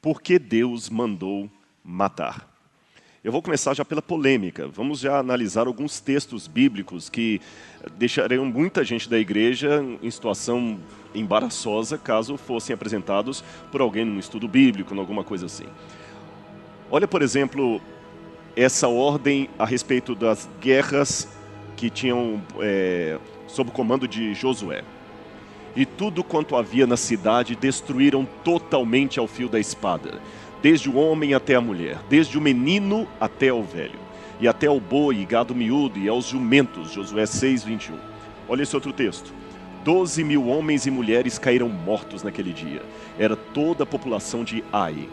Por que Deus mandou matar? Eu vou começar já pela polêmica. Vamos já analisar alguns textos bíblicos que deixariam muita gente da igreja em situação embaraçosa caso fossem apresentados por alguém num estudo bíblico, em alguma coisa assim. Olha, por exemplo, essa ordem a respeito das guerras que tinham sob o comando de Josué. E tudo quanto havia na cidade destruíram totalmente ao fio da espada. Desde o homem até a mulher, desde o menino até ao velho, e até ao boi e gado miúdo e aos jumentos, Josué 6:21. Olha esse outro texto. 12.000 homens e mulheres caíram mortos naquele dia. Era toda a população de Ai.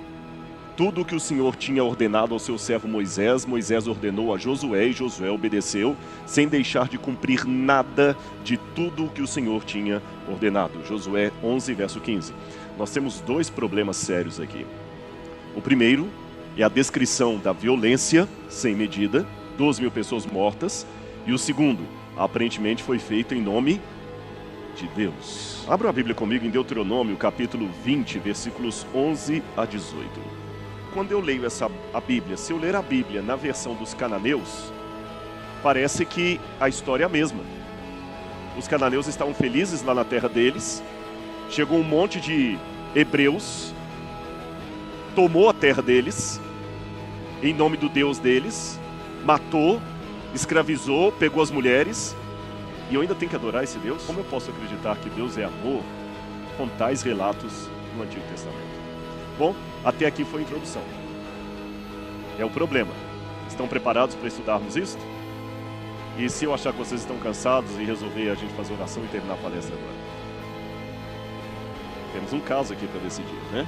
Tudo o que o Senhor tinha ordenado ao seu servo Moisés, Moisés ordenou a Josué e Josué obedeceu, sem deixar de cumprir nada de tudo o que o Senhor tinha ordenado. Josué 11, verso 15. Nós temos dois problemas sérios aqui. O primeiro é a descrição da violência sem medida, 12.000 pessoas mortas. E o segundo, aparentemente foi feito em nome de Deus. Abra a Bíblia comigo em Deuteronômio, capítulo 20, versículos 11 a 18. Quando eu leio a Bíblia, se eu ler a Bíblia na versão dos cananeus, parece que a história é a mesma. Os cananeus estavam felizes lá na terra deles, chegou um monte de hebreus, tomou a terra deles, em nome do Deus deles, matou, escravizou, pegou as mulheres, e eu ainda tenho que adorar esse Deus? Como eu posso acreditar que Deus é amor com tais relatos no Antigo Testamento? Bom, até aqui foi a introdução. É o problema. Estão preparados para estudarmos isso? E se eu achar que vocês estão cansados e resolver a gente fazer oração e terminar a palestra agora? Temos um caso aqui para decidir, né?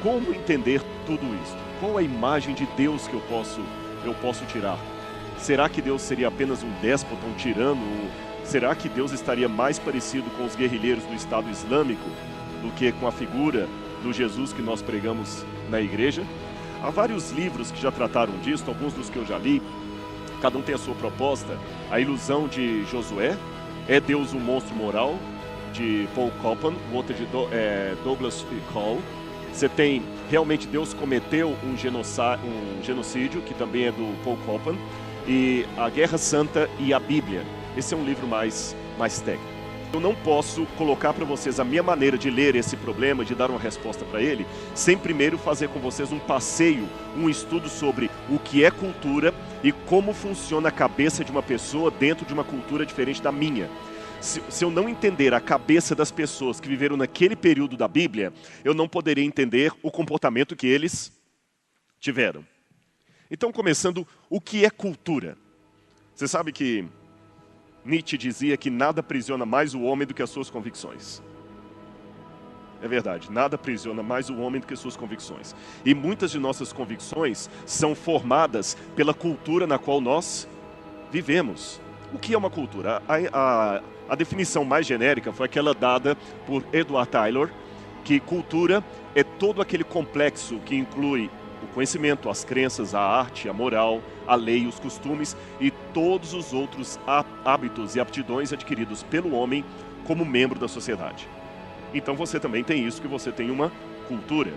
Como entender tudo isso? Qual a imagem de Deus que eu posso tirar? Será que Deus seria apenas um déspota, um tirano? Será que Deus estaria mais parecido com os guerrilheiros do Estado Islâmico do que com a figura do Jesus que nós pregamos na igreja? Há vários livros que já trataram disso, alguns dos que eu já li, cada um tem a sua proposta. A Ilusão de Josué, É Deus um Monstro Moral, de Paul Copan, o outro de Douglas Cole. Você tem Realmente Deus Cometeu um Genocídio, que também é do Paul Copan, e A Guerra Santa e a Bíblia. Esse é um livro mais técnico. Eu não posso colocar para vocês a minha maneira de ler esse problema, de dar uma resposta para ele, sem primeiro fazer com vocês um passeio, um estudo sobre o que é cultura e como funciona a cabeça de uma pessoa dentro de uma cultura diferente da minha. Se eu não entender a cabeça das pessoas que viveram naquele período da Bíblia, eu não poderia entender o comportamento que eles tiveram. Então, começando, o que é cultura? Você sabe que Nietzsche dizia que nada aprisiona mais o homem do que as suas convicções. É verdade, nada aprisiona mais o homem do que as suas convicções. E muitas de nossas convicções são formadas pela cultura na qual nós vivemos. O que é uma cultura? A definição mais genérica foi aquela dada por Edward Tylor, que cultura é todo aquele complexo que inclui o conhecimento, as crenças, a arte, a moral, a lei, os costumes e todos os outros hábitos e aptidões adquiridos pelo homem como membro da sociedade. Então você também tem isso, que você tem uma cultura.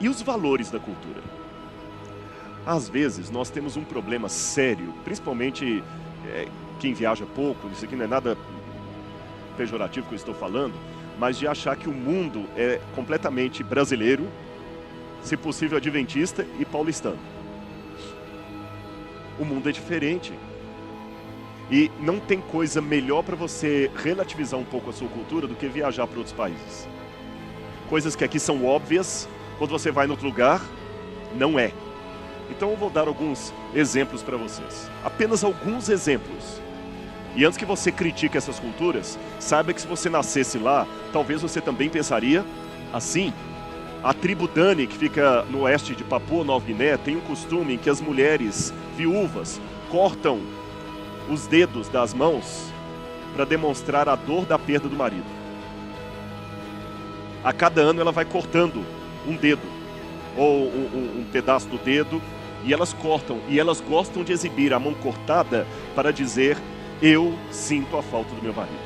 E os valores da cultura? Às vezes nós temos um problema sério, principalmente quem viaja pouco, isso aqui não é nada pejorativo que eu estou falando, mas de achar que o mundo é completamente brasileiro, se possível adventista e paulistano. O mundo é diferente. E não tem coisa melhor para você relativizar um pouco a sua cultura do que viajar para outros países. Coisas que aqui são óbvias, quando você vai em outro lugar, não é. Então eu vou dar alguns exemplos para vocês. Apenas alguns exemplos. E antes que você critique essas culturas, saiba que se você nascesse lá, talvez você também pensaria assim. A tribo Dani, que fica no oeste de Papua Nova Guiné, tem um costume em que as mulheres viúvas cortam os dedos das mãos para demonstrar a dor da perda do marido. A cada ano ela vai cortando um dedo, ou um pedaço do dedo, e elas cortam, e elas gostam de exibir a mão cortada para dizer: eu sinto a falta do meu marido.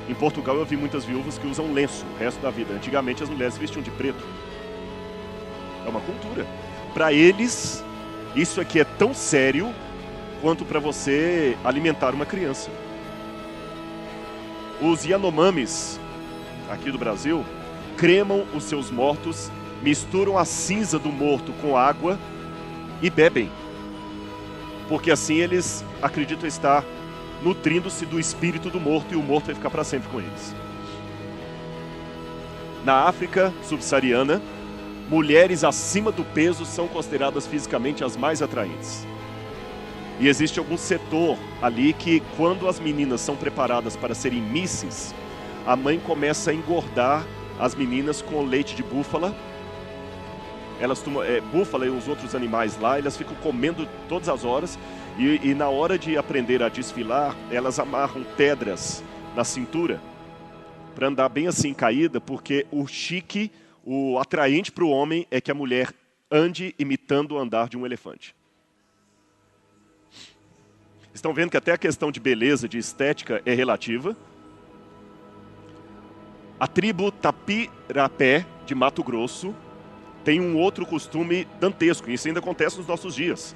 Em Portugal eu vi muitas viúvas que usam lenço o resto da vida. Antigamente as mulheres vestiam de preto. É uma cultura. Para eles, isso aqui é tão sério quanto para você alimentar uma criança. Os Yanomamis, aqui do Brasil, cremam os seus mortos, misturam a cinza do morto com água e bebem. Porque assim eles acreditam estar nutrindo-se do espírito do morto e o morto vai ficar para sempre com eles. Na África subsaariana, mulheres acima do peso são consideradas fisicamente as mais atraentes. E existe algum setor ali que, quando as meninas são preparadas para serem misses, a mãe começa a engordar as meninas com leite de búfala. Elas tomam, búfala e os outros animais lá, elas ficam comendo todas as horas. E na hora de aprender a desfilar, elas amarram pedras na cintura para andar bem assim, caída, porque o chique, o atraente para o homem é que a mulher ande imitando o andar de um elefante. Estão vendo que até a questão de beleza, de estética é relativa. A tribo Tapirapé, de Mato Grosso, tem um outro costume dantesco, e isso ainda acontece nos nossos dias.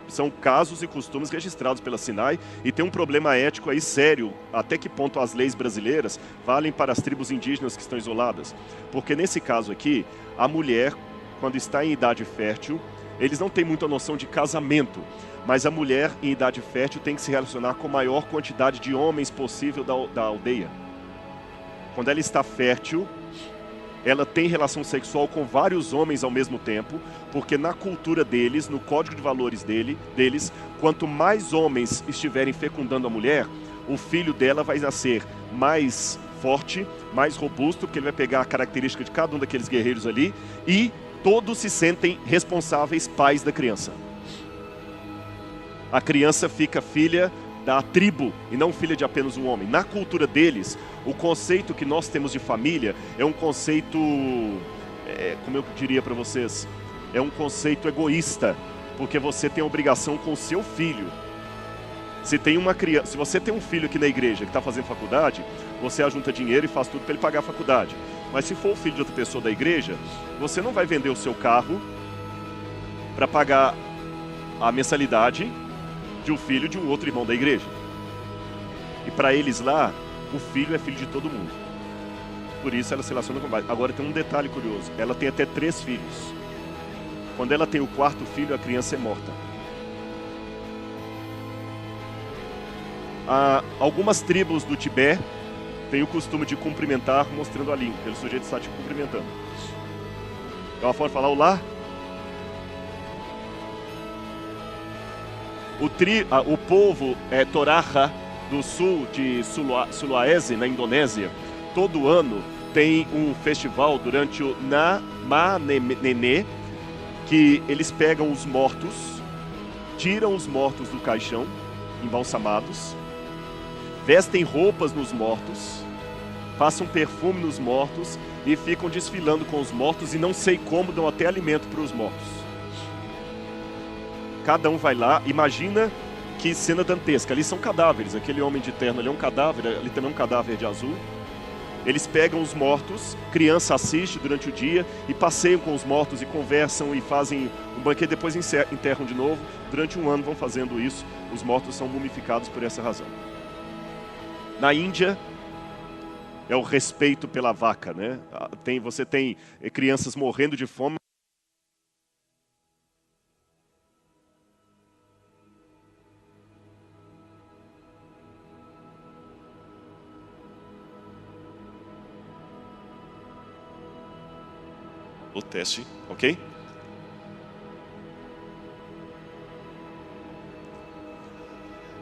São casos e costumes registrados pela SINAI e tem um problema ético aí sério, até que ponto as leis brasileiras valem para as tribos indígenas que estão isoladas. Porque nesse caso aqui, a mulher, quando está em idade fértil, eles não têm muita noção de casamento, mas a mulher em idade fértil tem que se relacionar com a maior quantidade de homens possível da aldeia. Quando ela está fértil, ela tem relação sexual com vários homens ao mesmo tempo, porque na cultura deles, no código de valores deles, quanto mais homens estiverem fecundando a mulher, o filho dela vai nascer mais forte, mais robusto, porque ele vai pegar a característica de cada um daqueles guerreiros ali, e todos se sentem responsáveis pais da criança. A criança fica filha da tribo e não filha de apenas um homem. Na cultura deles, o conceito que nós temos de família é um conceito, como eu diria para vocês, é um conceito egoísta, porque você tem obrigação com o seu filho. Se você tem um filho aqui na igreja que está fazendo faculdade, você ajunta dinheiro e faz tudo para ele pagar a faculdade. Mas se for o filho de outra pessoa da igreja, você não vai vender o seu carro para pagar a mensalidade de um filho de um outro irmão da igreja. E para eles lá, o filho é filho de todo mundo. Por isso ela se relaciona com mais. Agora tem um detalhe curioso. Ela tem até 3 filhos. Quando ela tem o 4º filho, a criança é morta. Algumas tribos do Tibete têm o costume de cumprimentar mostrando a língua. Aquele sujeito está te cumprimentando. É uma forma de falar olá. O povo Toraja do sul de Sulawesi, na Indonésia, todo ano tem um festival durante o Namanene, que eles pegam os mortos, tiram os mortos do caixão, embalsamados, vestem roupas nos mortos, passam perfume nos mortos e ficam desfilando com os mortos e não sei como dão até alimento para os mortos. Cada um vai lá, imagina que cena dantesca, ali são cadáveres, aquele homem de terno ali é um cadáver, ali também é um cadáver de azul. Eles pegam os mortos, criança assiste durante o dia e passeiam com os mortos e conversam e fazem um banquete, depois enterram de novo. Durante um ano vão fazendo isso, os mortos são mumificados por essa razão. Na Índia, é o respeito pela vaca, né? Você tem crianças morrendo de fome. O teste, ok?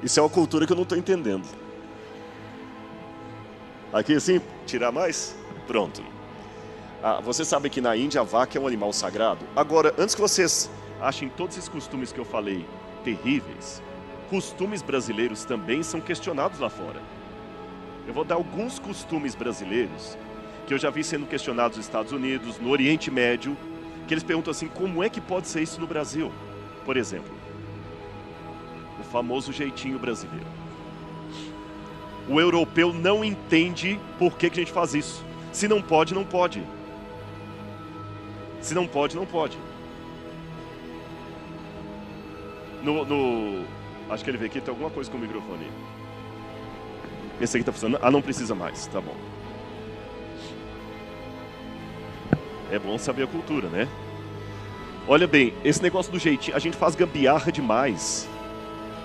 Isso é uma cultura que eu não estou entendendo. Aqui assim, tirar mais? Pronto. Você sabe que na Índia a vaca é um animal sagrado? Agora, antes que vocês achem todos esses costumes que eu falei terríveis, costumes brasileiros também são questionados lá fora. Eu vou dar alguns costumes brasileiros que eu já vi sendo questionados nos Estados Unidos, no Oriente Médio, que eles perguntam assim, como é que pode ser isso no Brasil? Por exemplo, o famoso jeitinho brasileiro. O europeu não entende por que a gente faz isso. Se não pode, não pode. Se não pode, não pode. Acho que ele veio aqui, tem alguma coisa com o microfone. Esse aqui tá funcionando. Ah, não precisa mais, tá bom. É bom saber a cultura, né? Olha bem, esse negócio do jeitinho, a gente faz gambiarra demais.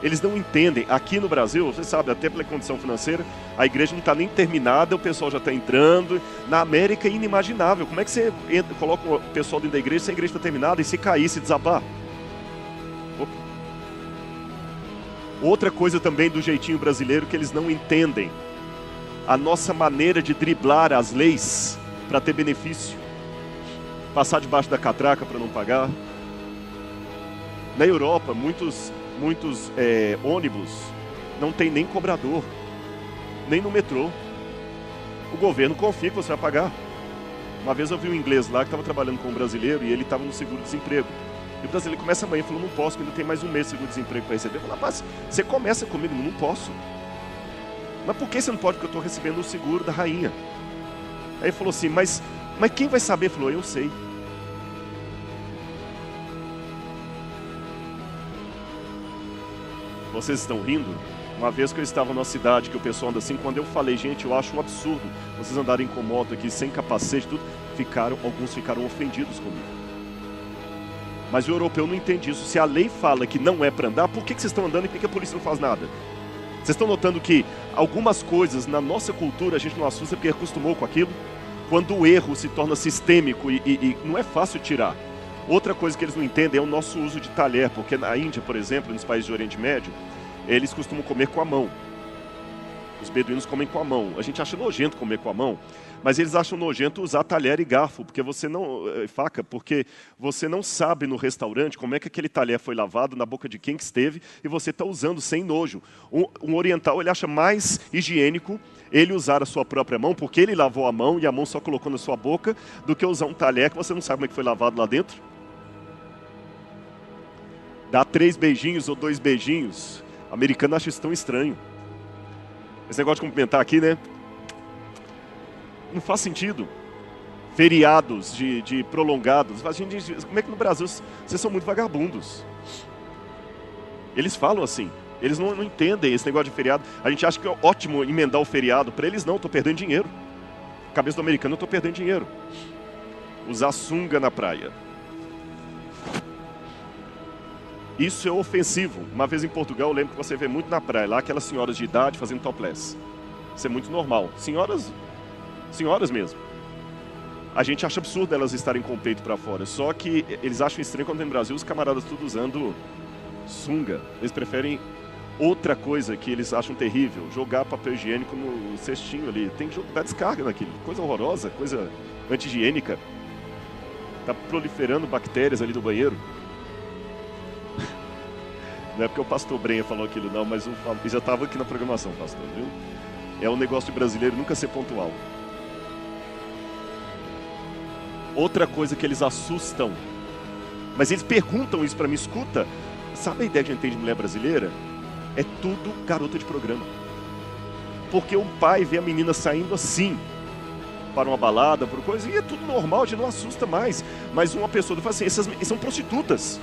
Eles não entendem. Aqui no Brasil, você sabe, até pela condição financeira, a igreja não está nem terminada, o pessoal já está entrando. Na América é inimaginável. Como é que você coloca o pessoal dentro da igreja se a igreja está terminada e se cair, se desabar? Opa. Outra coisa também do jeitinho brasileiro que eles não entendem. A nossa maneira de driblar as leis para ter benefício. Passar debaixo da catraca para não pagar. Na Europa, muitos ônibus não tem nem cobrador, nem no metrô. O governo confia que você vai pagar. Uma vez eu vi um inglês lá que estava trabalhando com um brasileiro e ele estava no seguro-desemprego. E o brasileiro começa amanhã e falou, não posso, porque ainda tem mais um mês de seguro-desemprego para receber. Eu falei, rapaz, você começa comigo, não posso. Mas por que você não pode? Porque eu estou recebendo o seguro da rainha. Aí ele falou assim, mas quem vai saber? Ele falou, eu sei. Vocês estão rindo? Uma vez que eu estava numa cidade que o pessoal anda assim, quando eu falei, gente, eu acho um absurdo vocês andarem com moto aqui sem capacete, tudo, alguns ficaram ofendidos comigo. Mas o europeu não entende isso. Se a lei fala que não é para andar, por que vocês estão andando e por que a polícia não faz nada? Vocês estão notando que algumas coisas na nossa cultura a gente não assusta porque acostumou com aquilo? Quando o erro se torna sistêmico e não é fácil tirar. Outra coisa que eles não entendem é o nosso uso de talher, porque na Índia, por exemplo, nos países do Oriente Médio, eles costumam comer com a mão. Os beduínos comem com a mão. A gente acha nojento comer com a mão, mas eles acham nojento usar talher e garfo, faca, porque você não sabe no restaurante como é que aquele talher foi lavado, na boca de quem que esteve, e você está usando sem nojo. Um oriental, ele acha mais higiênico ele usar a sua própria mão, porque ele lavou a mão e a mão só colocou na sua boca, do que usar um talher que você não sabe como é que foi lavado lá dentro. Dá 3 beijinhos ou 2 beijinhos. O americano acha isso tão estranho. Esse negócio de cumprimentar aqui, né? Não faz sentido. Feriados de prolongados. Como é que no Brasil vocês são muito vagabundos? Eles falam assim. Eles não entendem esse negócio de feriado. A gente acha que é ótimo emendar o feriado. Para eles não, estou perdendo dinheiro. Cabeça do americano, eu estou perdendo dinheiro. Usar sunga na praia. Isso é ofensivo. Uma vez em Portugal, eu lembro que você vê muito na praia, lá aquelas senhoras de idade fazendo topless. Isso é muito normal. Senhoras mesmo. A gente acha absurdo elas estarem com o peito para fora. Só que eles acham estranho quando no Brasil os camaradas tudo usando sunga. Eles preferem outra coisa que eles acham terrível, jogar papel higiênico no cestinho ali. Tem que dar descarga naquilo. Coisa horrorosa, coisa anti-higiênica. Tá proliferando bactérias ali no banheiro. Não é porque o pastor Brenha falou aquilo não, mas ele já estava aqui na programação, pastor, viu? É um negócio de brasileiro nunca ser pontual. Outra coisa que eles assustam, mas eles perguntam isso para mim, escuta, sabe a ideia que a gente tem de mulher brasileira? É tudo garota de programa. Porque o pai vê a menina saindo assim, para uma balada, por coisa, e é tudo normal, a gente não assusta mais. Mas uma pessoa fala assim, essas são prostitutas.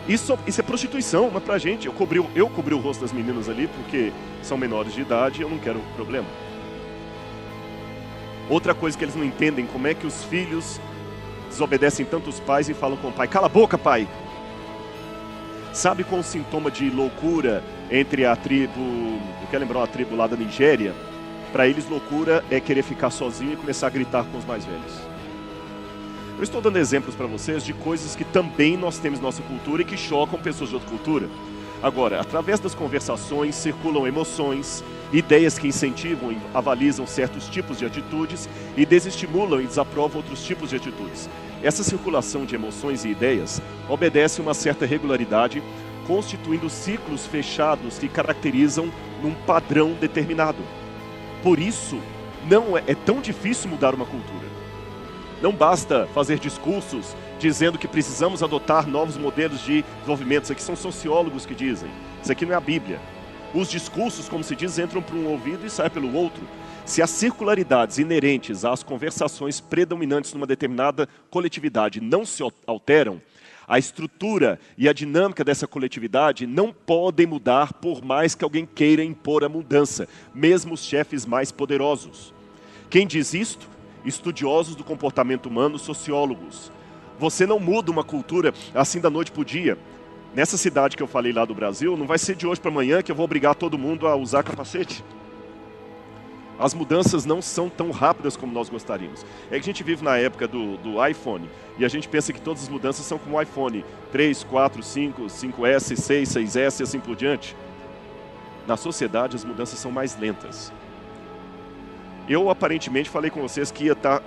Isso é prostituição, mas pra gente, eu cobri o rosto das meninas ali, porque são menores de idade e eu não quero problema. Outra coisa que eles não entendem, como é que os filhos desobedecem tanto os pais e falam com o pai, cala a boca, pai! Sabe qual o sintoma de loucura entre a tribo, eu quero lembrar uma tribo lá da Nigéria? Para eles loucura é querer ficar sozinho e começar a gritar com os mais velhos. Eu estou dando exemplos para vocês de coisas que também nós temos na nossa cultura e que chocam pessoas de outra cultura. Agora, através das conversações circulam emoções, ideias que incentivam e avalizam certos tipos de atitudes e desestimulam e desaprovam outros tipos de atitudes. Essa circulação de emoções e ideias obedece a uma certa regularidade, constituindo ciclos fechados que caracterizam num padrão determinado. Por isso, não é tão difícil mudar uma cultura. Não basta fazer discursos dizendo que precisamos adotar novos modelos de desenvolvimento. Isso aqui são sociólogos que dizem. Isso aqui não é a Bíblia. Os discursos, como se diz, entram por um ouvido e saem pelo outro. Se as circularidades inerentes às conversações predominantes numa determinada coletividade não se alteram, a estrutura e a dinâmica dessa coletividade não podem mudar por mais que alguém queira impor a mudança, mesmo os chefes mais poderosos. Quem diz isto? Estudiosos do comportamento humano, sociólogos. Você não muda uma cultura assim da noite para o dia. Nessa cidade que eu falei lá do Brasil, não vai ser de hoje para amanhã que eu vou obrigar todo mundo a usar capacete. As mudanças não são tão rápidas como nós gostaríamos. É que a gente vive na época do iPhone, e a gente pensa que todas as mudanças são como o iPhone 3, 4, 5, 5S, 6, 6S e assim por diante. Na sociedade, as mudanças são mais lentas. Eu, aparentemente, falei com vocês que ia estar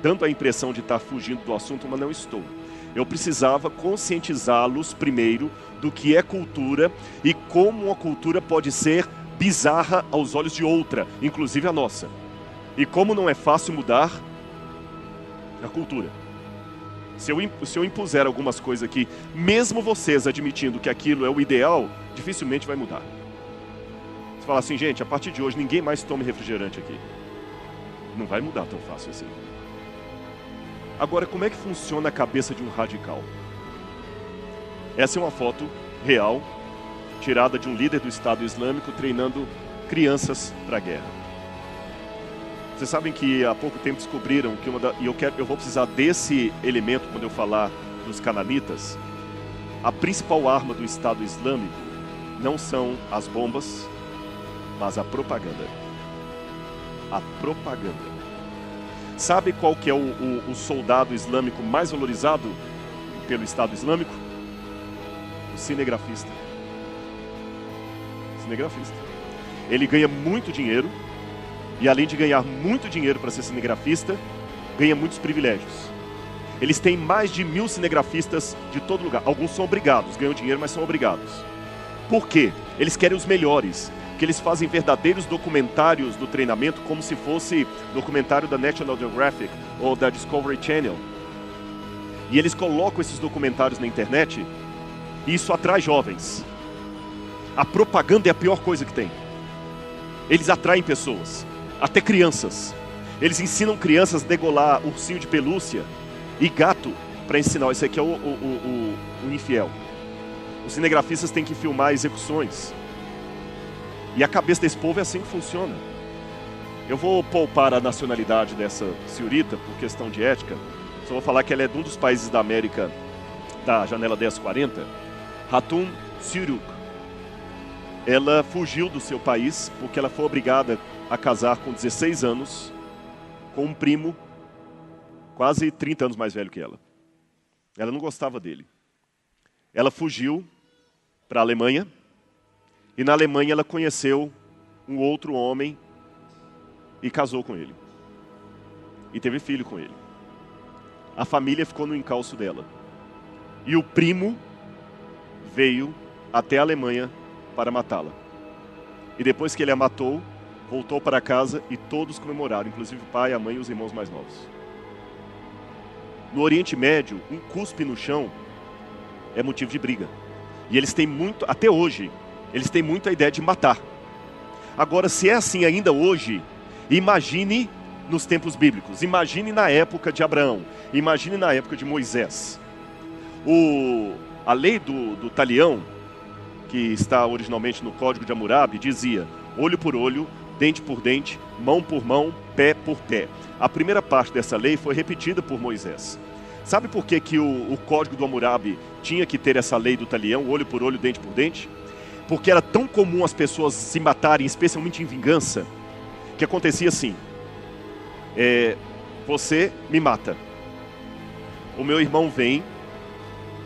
dando a impressão de estar fugindo do assunto, mas não estou. Eu precisava conscientizá-los, primeiro, do que é cultura e como uma cultura pode ser bizarra aos olhos de outra, inclusive a nossa. E como não é fácil mudar a cultura. Se eu impuser algumas coisas aqui, mesmo vocês admitindo que aquilo é o ideal, dificilmente vai mudar. Você fala assim, gente, a partir de hoje ninguém mais tome refrigerante aqui. Não vai mudar tão fácil assim. Agora, como é que funciona a cabeça de um radical? Essa é uma foto real, tirada de um líder do Estado Islâmico treinando crianças para a guerra. Vocês sabem que há pouco tempo descobriram que eu vou precisar desse elemento quando eu falar dos cananitas. A principal arma do Estado Islâmico não são as bombas, mas a propaganda. A propaganda. Sabe qual que é o soldado islâmico mais valorizado pelo Estado Islâmico? O cinegrafista. Cinegrafista. Ele ganha muito dinheiro e, além de ganhar muito dinheiro para ser cinegrafista, ganha muitos privilégios. Eles têm mais de 1000 cinegrafistas de todo lugar. Alguns são obrigados, ganham dinheiro, mas são obrigados. Por quê? Eles querem os melhores, que eles fazem verdadeiros documentários do treinamento, como se fosse documentário da National Geographic ou da Discovery Channel. E eles colocam esses documentários na internet e isso atrai jovens. A propaganda é a pior coisa que tem. Eles atraem pessoas, até crianças. Eles ensinam crianças a degolar ursinho de pelúcia e gato para ensinar. Esse aqui é o infiel. Os cinegrafistas têm que filmar execuções. E a cabeça desse povo é assim que funciona. Eu vou poupar a nacionalidade dessa senhorita por questão de ética. Só vou falar que ela é de um dos países da América da janela 1040. Hatun Siruk. Ela fugiu do seu país porque ela foi obrigada a casar com 16 anos com um primo quase 30 anos mais velho que ela. Ela não gostava dele. Ela fugiu para a Alemanha e na Alemanha ela conheceu um outro homem e casou com ele. E teve filho com ele. A família ficou no encalço dela. E o primo veio até a Alemanha para matá-la. E depois que ele a matou, voltou para casa e todos comemoraram, inclusive o pai, a mãe e os irmãos mais novos. No Oriente Médio, um cuspe no chão é motivo de briga. E eles têm muito, até hoje, eles têm muito a ideia de matar. Agora, se é assim ainda hoje, imagine nos tempos bíblicos, imagine na época de Abraão, imagine na época de Moisés. A lei do talião, que está originalmente no Código de Hammurabi, dizia olho por olho, dente por dente, mão por mão, pé por pé. A primeira parte dessa lei foi repetida por Moisés. Sabe por que o Código do Hammurabi tinha que ter essa lei do talião, olho por olho, dente por dente? Porque era tão comum as pessoas se matarem, especialmente em vingança, que acontecia assim: você me mata, o meu irmão vem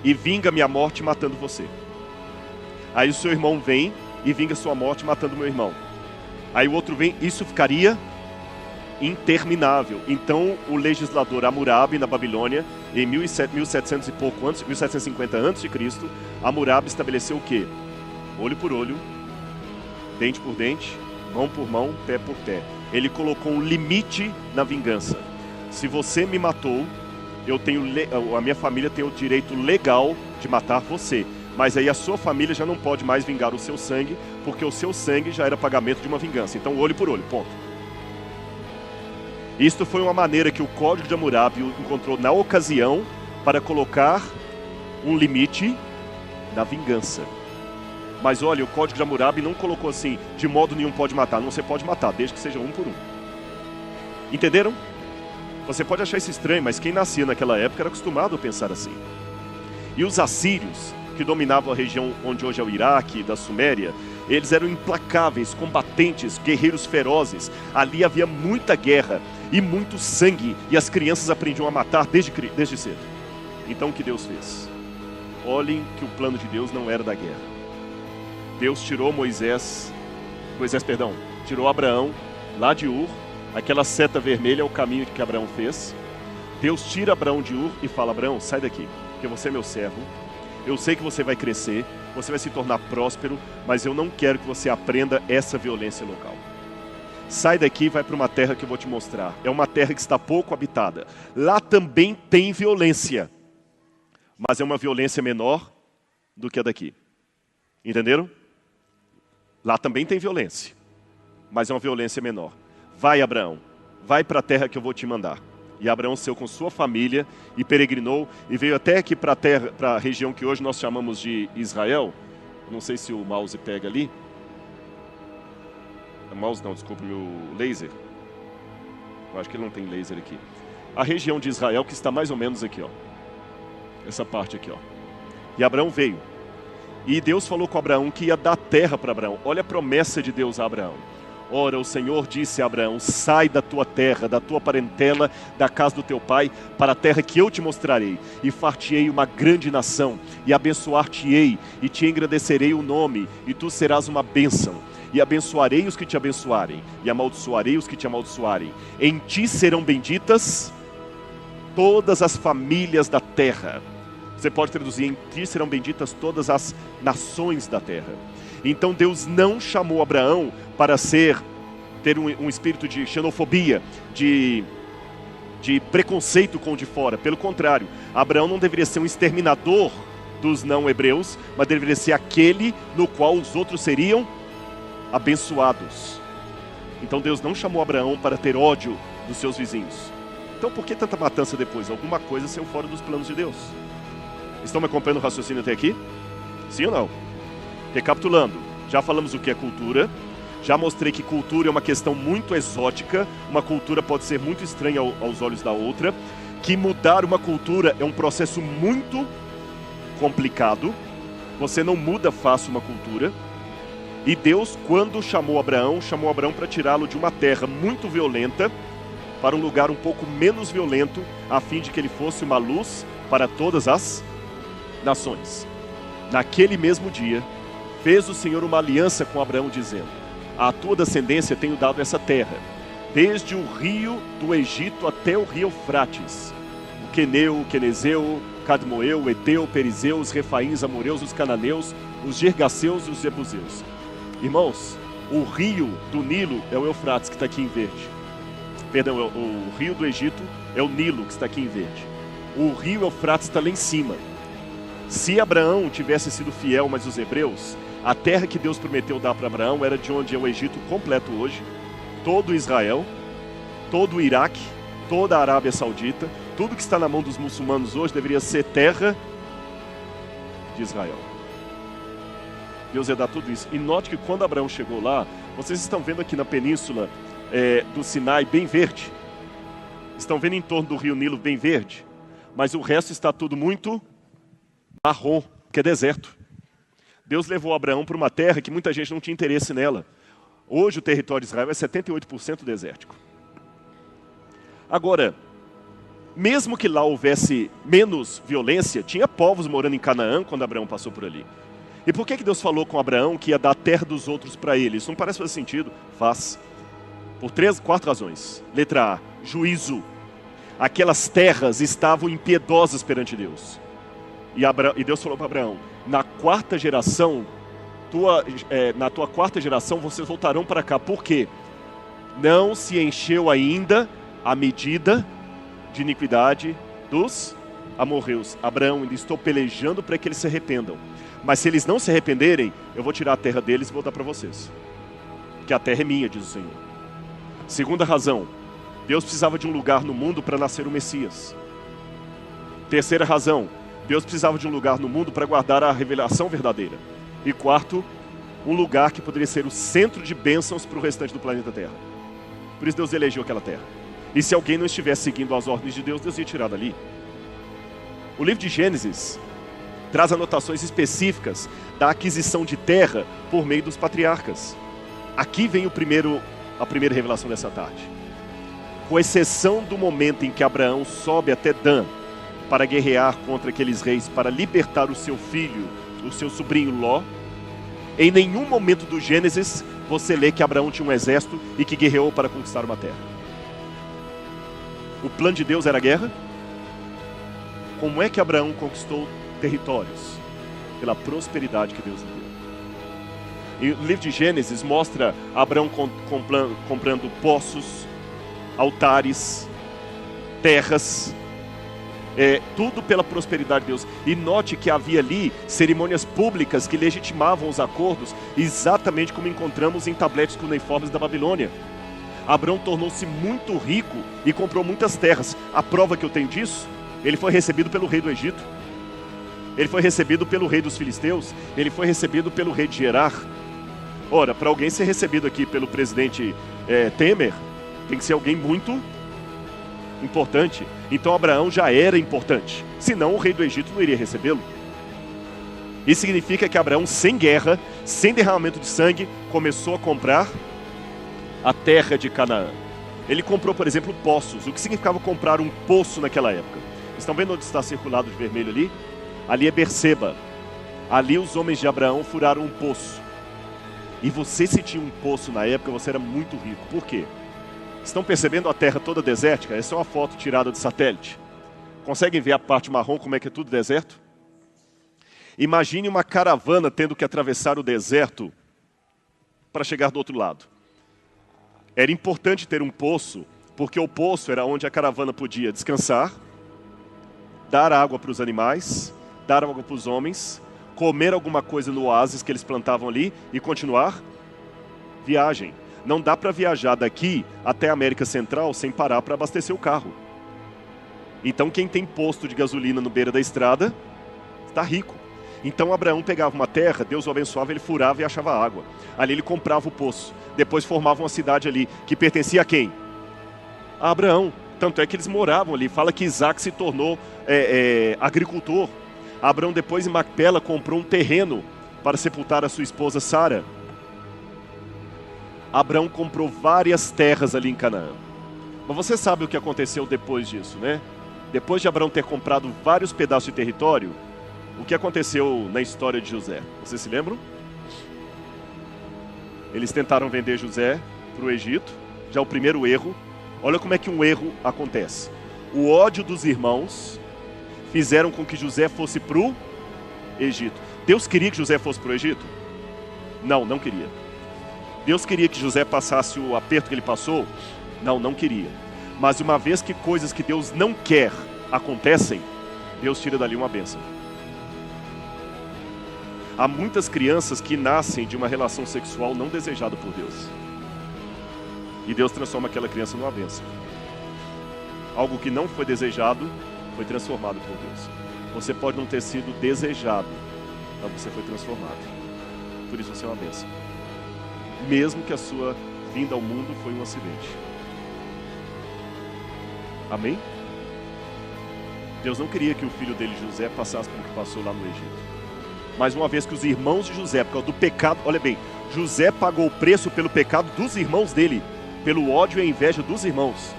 e vinga minha morte matando você. Aí o seu irmão vem e vinga sua morte matando meu irmão. Aí o outro vem, isso ficaria interminável. Então o legislador Hammurabi na Babilônia, em 1700 e pouco antes, 1750 a.C., Hammurabi estabeleceu o quê? Olho por olho, dente por dente, mão por mão, pé por pé. Ele colocou um limite na vingança. Se você me matou, a minha família tem o direito legal de matar você. mas aí a sua família já não pode mais vingar o seu sangue, porque o seu sangue já era pagamento de uma vingança. Então, olho por olho, ponto. Isto foi uma maneira que o Código de Hammurabi encontrou na ocasião para colocar um limite na vingança. Mas olha, o Código de Hammurabi não colocou assim, de modo nenhum pode matar. Não, você pode matar, desde que seja um por um. Entenderam? Você pode achar isso estranho, mas quem nascia naquela época era acostumado a pensar assim. E os assírios, que dominavam a região onde hoje é o Iraque e da Suméria, eles eram implacáveis, combatentes, guerreiros ferozes. Ali havia muita guerra e muito sangue, e as crianças aprendiam a matar desde cedo. Então o que Deus fez? Olhem que o plano de Deus não era da guerra. Deus tirou tirou Abraão lá de Ur. Aquela seta vermelha é o caminho que Abraão fez. Deus tira Abraão de Ur e fala: Abraão, sai daqui, porque você é meu servo. Eu sei que você vai crescer, você vai se tornar próspero, mas eu não quero que você aprenda essa violência local. Sai daqui e vai para uma terra que eu vou te mostrar. É uma terra que está pouco habitada. Lá também tem violência, mas é uma violência menor do que a daqui. Entenderam? Lá também tem violência, mas é uma violência menor. Vai, Abraão, vai para a terra que eu vou te mandar. E Abraão saiu com sua família e peregrinou e veio até aqui para a região que hoje nós chamamos de Israel. Não sei se o mouse pega ali. O mouse não, desculpe, o laser. Eu acho que ele não tem laser aqui. A região de Israel que está mais ou menos aqui, ó. Essa parte aqui, ó. E Abraão veio. E Deus falou com Abraão que ia dar terra para Abraão. Olha a promessa de Deus a Abraão. Ora, o Senhor disse a Abraão: sai da tua terra, da tua parentela, da casa do teu pai, para a terra que eu te mostrarei, e far-te-ei uma grande nação, e abençoar-te-ei, e te engrandecerei o nome, e tu serás uma bênção. E abençoarei os que te abençoarem, e amaldiçoarei os que te amaldiçoarem. Em ti serão benditas todas as famílias da terra. Você pode traduzir: em ti serão benditas todas as nações da terra. Então Deus não chamou Abraão para ter um espírito de xenofobia, de preconceito com o de fora. Pelo contrário, Abraão não deveria ser um exterminador dos não-hebreus, mas deveria ser aquele no qual os outros seriam abençoados. Então Deus não chamou Abraão para ter ódio dos seus vizinhos. Então por que tanta matança depois? Alguma coisa saiu fora dos planos de Deus. Estão me acompanhando o raciocínio até aqui? Sim ou não? Recapitulando, já falamos o que é cultura, já mostrei que cultura é uma questão muito exótica, uma cultura pode ser muito estranha aos olhos da outra, que mudar uma cultura é um processo muito complicado, você não muda fácil uma cultura, e Deus, quando chamou Abraão para tirá-lo de uma terra muito violenta, para um lugar um pouco menos violento, a fim de que ele fosse uma luz para todas as nações. Naquele mesmo dia, fez o Senhor uma aliança com Abraão, dizendo: à tua descendência tenho dado essa terra, desde o rio do Egito até o rio Eufrates, o Queneu, o Quenezeu, o Cadmoeu, o Eteu, o Perizeu, os Refaíns, Amoreus, os Cananeus, os Gergaseus e os Jebuseus. Irmãos, o rio do Nilo é o Eufrates, que está aqui em verde. Perdão, o rio do Egito é o Nilo, que está aqui em verde. O rio Eufrates está lá em cima. Se Abraão tivesse sido fiel, mas os hebreus, a terra que Deus prometeu dar para Abraão era de onde é o Egito completo hoje, todo Israel, todo o Iraque, toda a Arábia Saudita, tudo que está na mão dos muçulmanos hoje deveria ser terra de Israel. Deus ia dar tudo isso. E note que quando Abraão chegou lá, vocês estão vendo aqui na península do Sinai bem verde, estão vendo em torno do rio Nilo bem verde, mas o resto está tudo muito marrom, que é deserto. Deus levou Abraão para uma terra que muita gente não tinha interesse nela. Hoje o território de Israel é 78% desértico. Agora, mesmo que lá houvesse menos violência, tinha povos morando em Canaã quando Abraão passou por ali. E por que Deus falou com Abraão que ia dar a terra dos outros para ele? Isso não parece fazer sentido? Faz. Por 4 razões. Letra A, juízo. Aquelas terras estavam impiedosas perante Deus. E Deus falou para Abraão: na quarta geração, na tua quarta geração, vocês voltarão para cá. Por quê? Não se encheu ainda a medida de iniquidade dos amorreus. Abraão, ainda estou pelejando para que eles se arrependam. Mas se eles não se arrependerem, eu vou tirar a terra deles e vou dar para vocês. Porque a terra é minha, diz o Senhor. Segunda razão, Deus precisava de um lugar no mundo para nascer o Messias. Terceira razão, Deus precisava de um lugar no mundo para guardar a revelação verdadeira. E quarto, um lugar que poderia ser o centro de bênçãos para o restante do planeta Terra. Por isso Deus elegeu aquela terra. E se alguém não estivesse seguindo as ordens de Deus, Deus ia tirar dali. O livro de Gênesis traz anotações específicas da aquisição de terra por meio dos patriarcas. Aqui vem a primeira revelação dessa tarde. Com exceção do momento em que Abraão sobe até Dan para guerrear contra aqueles reis, para libertar o seu filho, o seu sobrinho Ló, em nenhum momento do Gênesis você lê que Abraão tinha um exército e que guerreou para conquistar uma terra. O plano de Deus era a guerra? Como é que Abraão conquistou territórios? Pela prosperidade que Deus lhe deu. E o livro de Gênesis mostra Abraão comprando poços, altares, terras, tudo pela prosperidade de Deus. E note que havia ali cerimônias públicas que legitimavam os acordos, exatamente como encontramos em tabletes cuneiformes da Babilônia. Abraão tornou-se muito rico e comprou muitas terras. A prova que eu tenho disso, ele foi recebido pelo rei do Egito, ele foi recebido pelo rei dos filisteus, ele foi recebido pelo rei de Gerar. Ora, para alguém ser recebido aqui pelo presidente Temer, tem que ser alguém muito importante. Então Abraão já era importante, senão o rei do Egito não iria recebê-lo. Isso significa que Abraão, sem guerra, sem derramamento de sangue, começou a comprar a terra de Canaã. Ele comprou, por exemplo, poços. O que significava comprar um poço naquela época? Estão vendo onde está circulado de vermelho ali? Ali é Berseba. Ali os homens de Abraão furaram um poço. E você, se tinha um poço na época, você era muito rico. Por quê? Estão percebendo a terra toda desértica? Essa é uma foto tirada de satélite. Conseguem ver a parte marrom, como é que é tudo deserto? Imagine uma caravana tendo que atravessar o deserto para chegar do outro lado. Era importante ter um poço, porque o poço era onde a caravana podia descansar, dar água para os animais, dar água para os homens, comer alguma coisa no oásis que eles plantavam ali e continuar viagem. Não dá para viajar daqui até a América Central sem parar para abastecer o carro. Então quem tem posto de gasolina no beira da estrada está rico. Então Abraão pegava uma terra, Deus o abençoava, ele furava e achava água. Ali ele comprava o poço. Depois formava uma cidade ali, que pertencia a quem? A Abraão. Tanto é que eles moravam ali. Fala que Isaac se tornou agricultor. Abraão depois em Macpela comprou um terreno para sepultar a sua esposa Sara. Abraão comprou várias terras ali em Canaã. Mas você sabe o que aconteceu depois disso, né? Depois de Abraão ter comprado vários pedaços de território, o que aconteceu na história de José? Vocês se lembram? Eles tentaram vender José para o Egito, já o primeiro erro. Olha como é que um erro acontece. O ódio dos irmãos fizeram com que José fosse para o Egito. Deus queria que José fosse para o Egito? Não, não queria. Deus queria que José passasse o aperto que ele passou? Não, não queria. Mas uma vez que coisas que Deus não quer acontecem, Deus tira dali uma bênção. Há muitas crianças que nascem de uma relação sexual não desejada por Deus. E Deus transforma aquela criança numa bênção. Algo que não foi desejado foi transformado por Deus. Você pode não ter sido desejado, mas você foi transformado. Por isso você é uma bênção. Mesmo que a sua vinda ao mundo foi um acidente. Amém? Deus não queria que o filho dele, José, passasse pelo que passou lá no Egito. Mas uma vez que os irmãos de José, por causa do pecado, olha bem, José pagou o preço pelo pecado dos irmãos dele, pelo ódio e a inveja dos irmãos.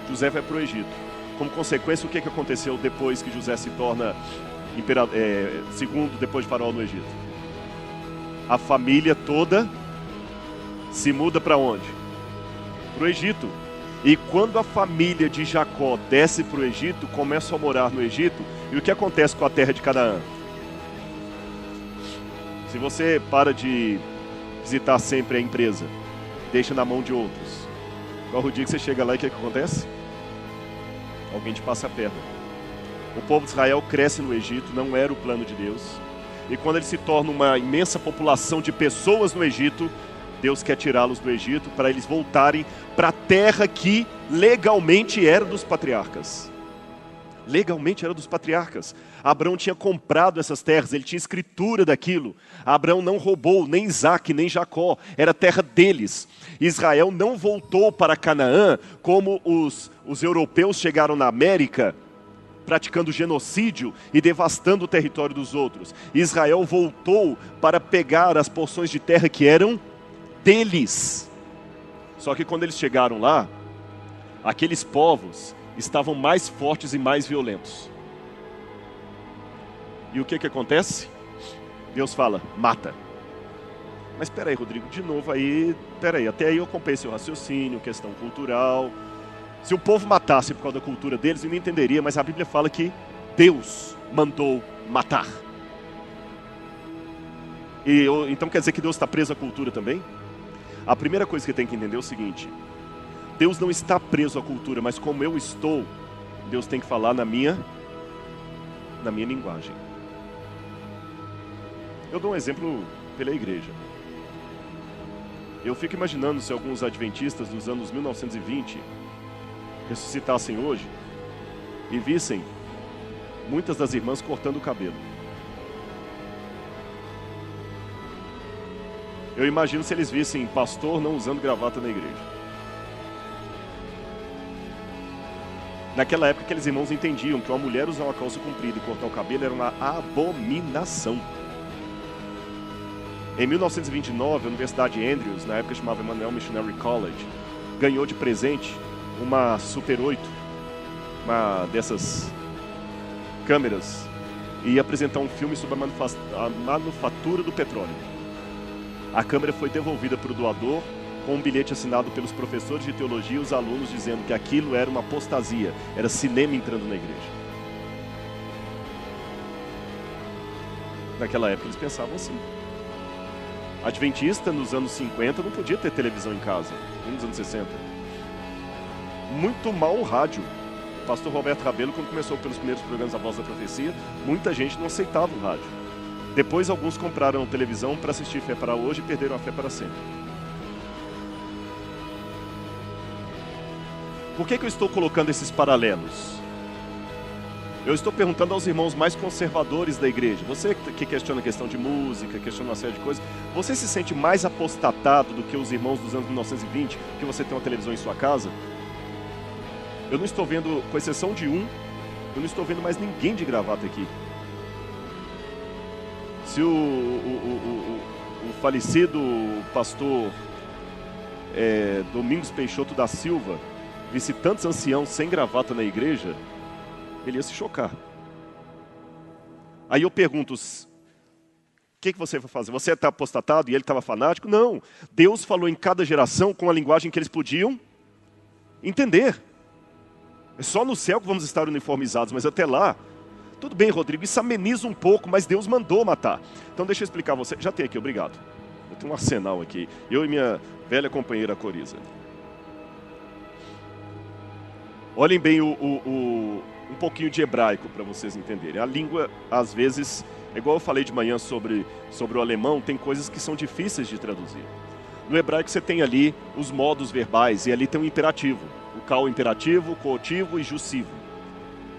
José vai para o Egito. Como consequência, o que aconteceu depois que José se torna segundo depois de Faraó no Egito? A família toda se muda para onde? Para o Egito. E quando a família de Jacó desce para o Egito, começam a morar no Egito, e o que acontece com a terra de Canaã? Se você para de visitar sempre a empresa, deixa na mão de outros, qual o dia que você chega lá e o que acontece? Alguém te passa a perna. O povo de Israel cresce no Egito, não era o plano de Deus. e quando eles se tornam uma imensa população de pessoas no Egito, Deus quer tirá-los do Egito para eles voltarem para a terra que legalmente era dos patriarcas. Legalmente era dos patriarcas. Abraão tinha comprado essas terras, ele tinha escritura daquilo. Abraão não roubou nem Isaac, nem Jacó, era terra deles. Israel não voltou para Canaã como os europeus chegaram na América, praticando genocídio e devastando o território dos outros. Israel voltou para pegar as porções de terra que eram deles. Só que quando eles chegaram lá, aqueles povos estavam mais fortes e mais violentos. E o que acontece? Deus fala, mata. Mas espera aí, Rodrigo, de novo aí, até aí eu acompanhei seu raciocínio, questão cultural. Se o povo matasse por causa da cultura deles, eu não entenderia, mas a Bíblia fala que Deus mandou matar. Então quer dizer que Deus está preso à cultura também? A primeira coisa que tem que entender é o seguinte: Deus não está preso à cultura, mas como eu estou, Deus tem que falar na minha linguagem. Eu dou um exemplo pela igreja. Eu fico imaginando se alguns adventistas dos anos 1920 ressuscitassem hoje e vissem muitas das irmãs cortando o cabelo. Eu imagino se eles vissem pastor não usando gravata na igreja. Naquela época, aqueles irmãos entendiam que uma mulher usar uma calça comprida e cortar o cabelo era uma abominação. Em 1929, a Universidade Andrews, na época chamava Emmanuel Missionary College, ganhou de presente uma Super 8, uma dessas câmeras, e ia apresentar um filme sobre a manufatura do petróleo. A câmera foi devolvida para o doador com um bilhete assinado pelos professores de teologia e os alunos dizendo que aquilo era uma apostasia, era cinema entrando na igreja. Naquela época eles pensavam assim. Adventista nos anos 50 não podia ter televisão em casa, nos anos 60. Muito mal o rádio. O pastor Roberto Rabelo, quando começou pelos primeiros programas da Voz da Profecia, muita gente não aceitava o rádio. Depois alguns compraram televisão para assistir Fé para Hoje e perderam a fé para sempre. Por que eu estou colocando esses paralelos? Eu estou perguntando aos irmãos mais conservadores da igreja. Você que questiona a questão de música, questiona uma série de coisas, você se sente mais apostatado do que os irmãos dos anos 1920, que você tem uma televisão em sua casa? Eu não estou vendo, com exceção de um, eu não estou vendo mais ninguém de gravata aqui. Se o falecido pastor Domingos Peixoto da Silva visse tantos anciãos sem gravata na igreja, ele ia se chocar. Aí eu pergunto, o que você vai fazer? Você está apostatado e ele estava fanático? Não. Deus falou em cada geração com a linguagem que eles podiam entender. É só no céu que vamos estar uniformizados, mas até lá, tudo bem, Rodrigo, isso ameniza um pouco, mas Deus mandou matar. Então deixa eu explicar a você. Já tem aqui, obrigado. Eu tenho um arsenal aqui. Eu e minha velha companheira Coriza. Olhem bem um pouquinho de hebraico para vocês entenderem. A língua, às vezes, é igual eu falei de manhã sobre o alemão, tem coisas que são difíceis de traduzir. No hebraico você tem ali os modos verbais, e ali tem um imperativo. O cal imperativo, coativo e jussivo.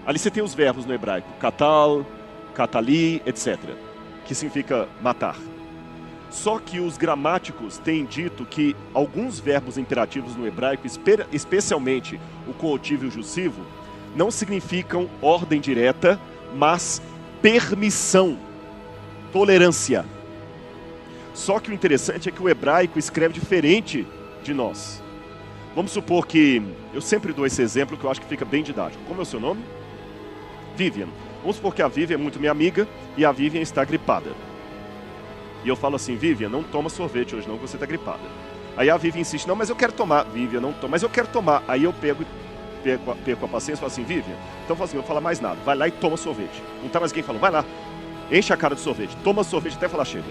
Ali você tem os verbos no hebraico, katal, katali, etc. Que significa matar. Só que os gramáticos têm dito que alguns verbos imperativos no hebraico, especialmente o coativo e o jussivo, não significam ordem direta, mas permissão, tolerância. Só que o interessante é que o hebraico escreve diferente de nós. Vamos supor que, eu sempre dou esse exemplo que eu acho que fica bem didático. Como é o seu nome? Vivian. Vamos supor que a Vivian é muito minha amiga e a Vivian está gripada. E eu falo assim, Vivian, não toma sorvete hoje não, que você está gripada. Aí a Vivian insiste, não, mas eu quero tomar. Vivian, não toma, mas eu quero tomar. Aí eu perco a paciência e falo assim, Vivian, então eu falo assim, eu vou falar mais nada. Vai lá e toma sorvete. Não está mais ninguém falando, vai lá, enche a cara de sorvete, toma sorvete até falar chega.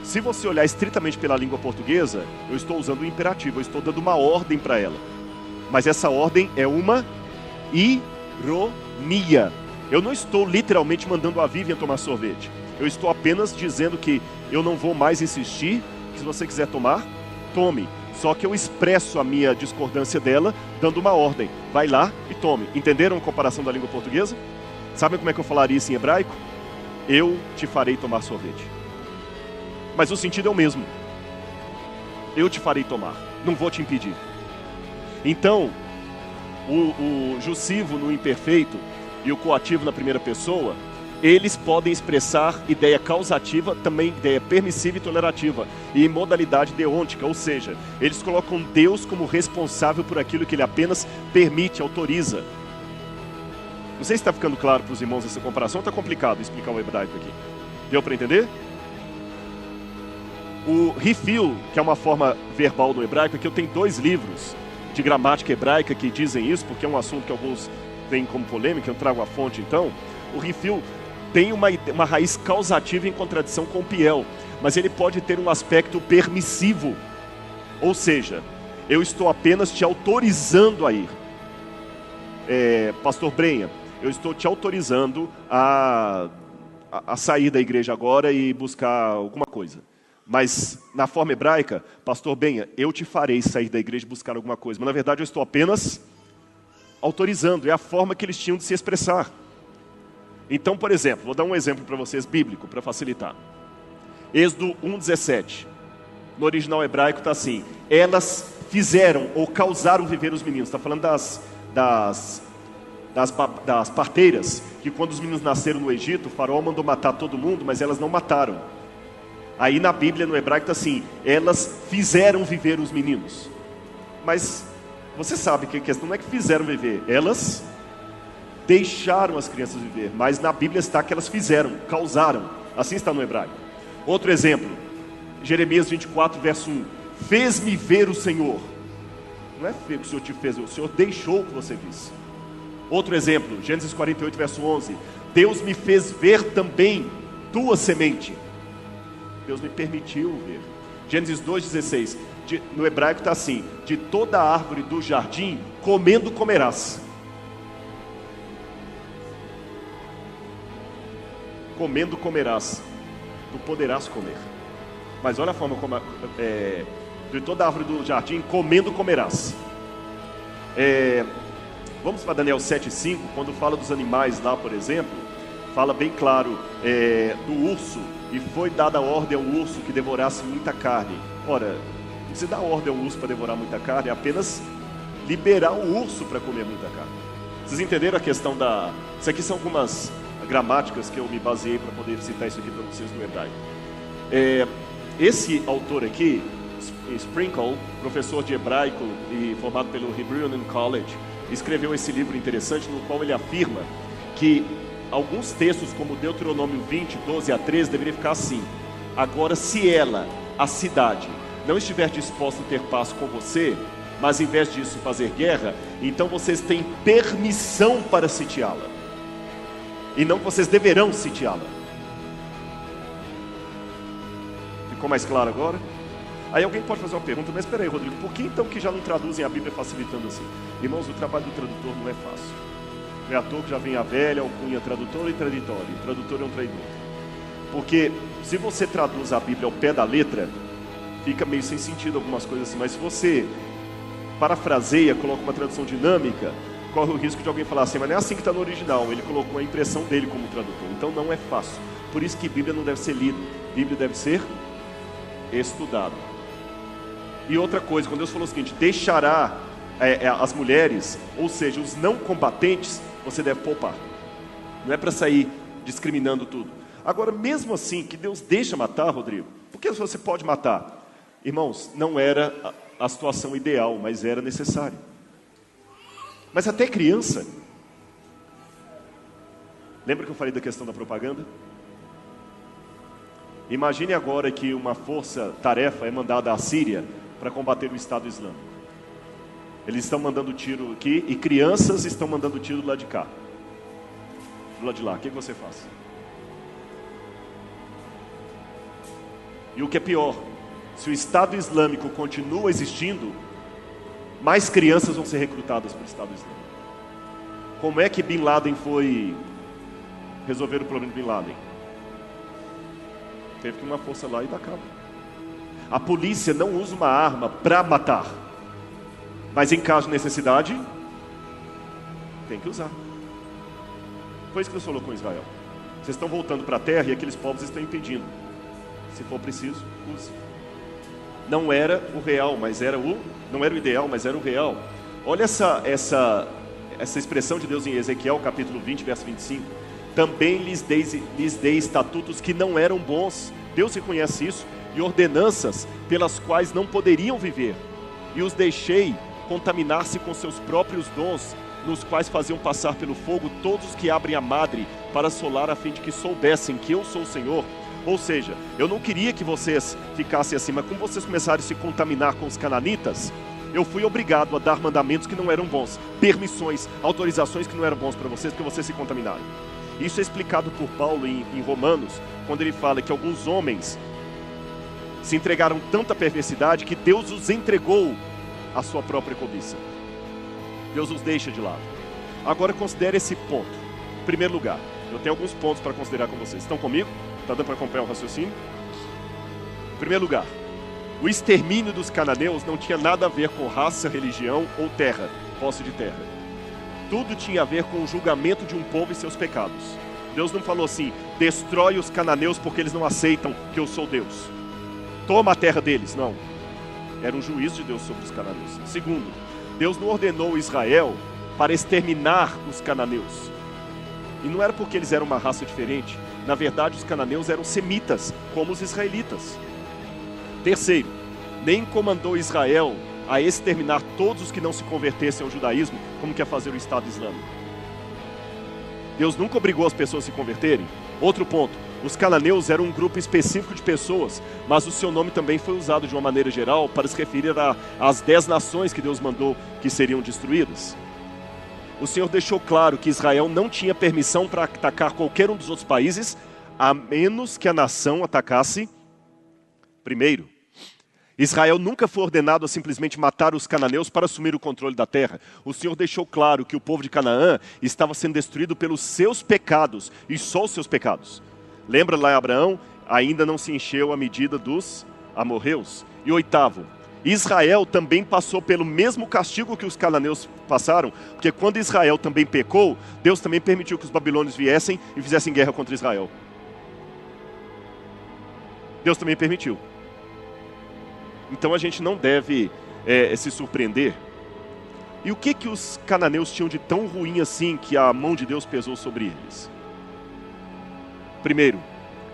Se você olhar estritamente pela língua portuguesa, eu estou usando o imperativo, eu estou dando uma ordem para ela. Mas essa ordem é uma ironia. Eu não estou literalmente mandando a Vivian tomar sorvete. Eu estou apenas dizendo que eu não vou mais insistir, que se você quiser tomar, tome. Só que eu expresso a minha discordância dela, dando uma ordem. Vai lá e tome. Entenderam a comparação da língua portuguesa? Sabem como é que eu falaria isso em hebraico? Eu te farei tomar sorvete. Mas o sentido é o mesmo. Eu te farei tomar. Não vou te impedir. Então, o jussivo no imperfeito e o coativo na primeira pessoa, eles podem expressar ideia causativa, também ideia permissiva e tolerativa, e modalidade deôntica, ou seja, eles colocam Deus como responsável por aquilo que Ele apenas permite, autoriza. Não sei se está ficando claro para os irmãos essa comparação, está complicado explicar o hebraico aqui. Deu para entender? O refill, que é uma forma verbal do hebraico, aqui eu tenho 2 livros de gramática hebraica que dizem isso, porque é um assunto que alguns veem como polêmica, eu trago a fonte então. O refill tem uma raiz causativa em contradição com o piel, mas ele pode ter um aspecto permissivo, ou seja, eu estou apenas te autorizando a ir. Pastor Brenha, eu estou te autorizando a sair da igreja agora e buscar alguma coisa. Mas na forma hebraica, Pastor Benha, eu te farei sair da igreja e buscar alguma coisa. Mas na verdade eu estou apenas autorizando, é a forma que eles tinham de se expressar. Então, por exemplo, vou dar um exemplo para vocês bíblico, para facilitar. Êxodo 1:17. No original hebraico está assim: elas fizeram ou causaram viver os meninos. Está falando das parteiras, que quando os meninos nasceram no Egito, o faraó mandou matar todo mundo, mas elas não mataram. Aí na Bíblia, no hebraico, está assim: elas fizeram viver os meninos. Mas você sabe que a questão não é que fizeram viver, elas deixaram as crianças viver. Mas na Bíblia está que elas fizeram, causaram. Assim está no hebraico. Outro exemplo, Jeremias 24, verso 1. Fez-me ver o Senhor. Não é que o Senhor te fez, o Senhor deixou que você visse. Outro exemplo, Gênesis 48, verso 11. Deus me fez ver também tua semente. Deus me permitiu ver. Gênesis 2,16. No hebraico está assim: de toda a árvore do jardim, comendo comerás. Comendo comerás, tu poderás comer. Mas olha a forma como de toda a árvore do jardim, comendo comerás. Vamos para Daniel 7,5, quando fala dos animais lá, por exemplo, fala bem claro do urso, e foi dada a ordem ao urso que devorasse muita carne. Ora, não se dá ordem ao urso para devorar muita carne, é apenas liberar o urso para comer muita carne. Vocês entenderam a questão da... Isso aqui são algumas gramáticas que eu me baseei para poder citar isso aqui para vocês no hebraico. Esse autor aqui, Sprinkle, professor de hebraico e formado pelo Hebrew Union College, escreveu esse livro interessante no qual ele afirma que alguns textos, como Deuteronômio 20, 12 a 13, deveriam ficar assim: agora, se ela, a cidade, não estiver disposta a ter paz com você, mas em vez disso fazer guerra, então vocês têm permissão para sitiá-la, e não que vocês deverão sitiá-la. Ficou mais claro agora? Aí alguém pode fazer uma pergunta: mas espera aí, Rodrigo, por que então que já não traduzem a Bíblia facilitando assim? Irmãos, o trabalho do tradutor não é fácil. Não é à toa que já vem a velha alcunha tradutor e traditório. O tradutor é um traidor. Porque se você traduz a Bíblia ao pé da letra, fica meio sem sentido algumas coisas assim. Mas se você parafraseia, coloca uma tradução dinâmica, corre o risco de alguém falar assim: mas não é assim que está no original, ele colocou a impressão dele como tradutor. Então não é fácil. Por isso que Bíblia não deve ser lida, Bíblia deve ser estudada. E outra coisa, quando Deus falou o seguinte: deixará as mulheres, ou seja, os não combatentes, você deve poupar. Não é para sair discriminando tudo. Agora, mesmo assim, que Deus deixa matar, Rodrigo, porque você pode matar? Irmãos, não era a situação ideal, mas era necessário. Mas até criança. Lembra que eu falei da questão da propaganda? Imagine agora que uma força-tarefa é mandada à Síria para combater o Estado Islâmico. Eles estão mandando tiro aqui e crianças estão mandando tiro do lado de cá. Do lado de lá, o que você faz? E o que é pior, se o Estado Islâmico continua existindo, mais crianças vão ser recrutadas para o Estado Islâmico. Como é que Bin Laden foi resolver o problema de Bin Laden? Teve que uma força lá e dar cabo. A polícia não usa uma arma para matar, mas em caso de necessidade, tem que usar. Foi isso que Deus falou com Israel. Vocês estão voltando para a terra e aqueles povos estão impedindo. Se for preciso, use. Não era o real, mas era o... Não era o ideal, mas era o real. Olha essa expressão de Deus em Ezequiel, capítulo 20, verso 25. Também lhes dei estatutos que não eram bons. Deus reconhece isso. E ordenanças pelas quais não poderiam viver. E os deixei contaminar-se com seus próprios dons, nos quais faziam passar pelo fogo todos os que abrem a madre para assolar, a fim de que soubessem que eu sou o Senhor. Ou seja, eu não queria que vocês ficassem assim, mas como vocês começaram a se contaminar com os cananitas, eu fui obrigado a dar mandamentos que não eram bons, permissões, autorizações que não eram bons para vocês, porque vocês se contaminaram. Isso é explicado por Paulo em Romanos, quando ele fala que alguns homens se entregaram tanta perversidade que Deus os entregou à sua própria cobiça. Deus os deixa de lado. Agora considere esse ponto. Em primeiro lugar, eu tenho alguns pontos para considerar com vocês. Estão comigo? Está dando para acompanhar o raciocínio? Em primeiro lugar, o extermínio dos cananeus não tinha nada a ver com raça, religião ou terra, posse de terra. Tudo tinha a ver com o julgamento de um povo e seus pecados. Deus não falou assim, destrói os cananeus porque eles não aceitam que eu sou Deus. Toma a terra deles. Não. Era um juízo de Deus sobre os cananeus. Segundo, Deus não ordenou Israel para exterminar os cananeus. E não era porque eles eram uma raça diferente. Na verdade, os cananeus eram semitas, como os israelitas. Terceiro, nem comandou Israel a exterminar todos os que não se convertessem ao judaísmo, como quer fazer o Estado Islâmico. Deus nunca obrigou as pessoas a se converterem. Outro ponto, os cananeus eram um grupo específico de pessoas, mas o seu nome também foi usado de uma maneira geral para se referir às 10 nações que Deus mandou que seriam destruídas. O Senhor deixou claro que Israel não tinha permissão para atacar qualquer um dos outros países, a menos que a nação atacasse primeiro. Israel nunca foi ordenado a simplesmente matar os cananeus para assumir o controle da terra. O Senhor deixou claro que o povo de Canaã estava sendo destruído pelos seus pecados, e só os seus pecados. Lembra lá em Abraão? Ainda não se encheu a medida dos amorreus. E oitavo, Israel também passou pelo mesmo castigo que os cananeus passaram, porque quando Israel também pecou, Deus também permitiu que os babilônios viessem e fizessem guerra contra Israel. Deus também permitiu. Então a gente não deve se surpreender. E o que os cananeus tinham de tão ruim assim que a mão de Deus pesou sobre eles? Primeiro,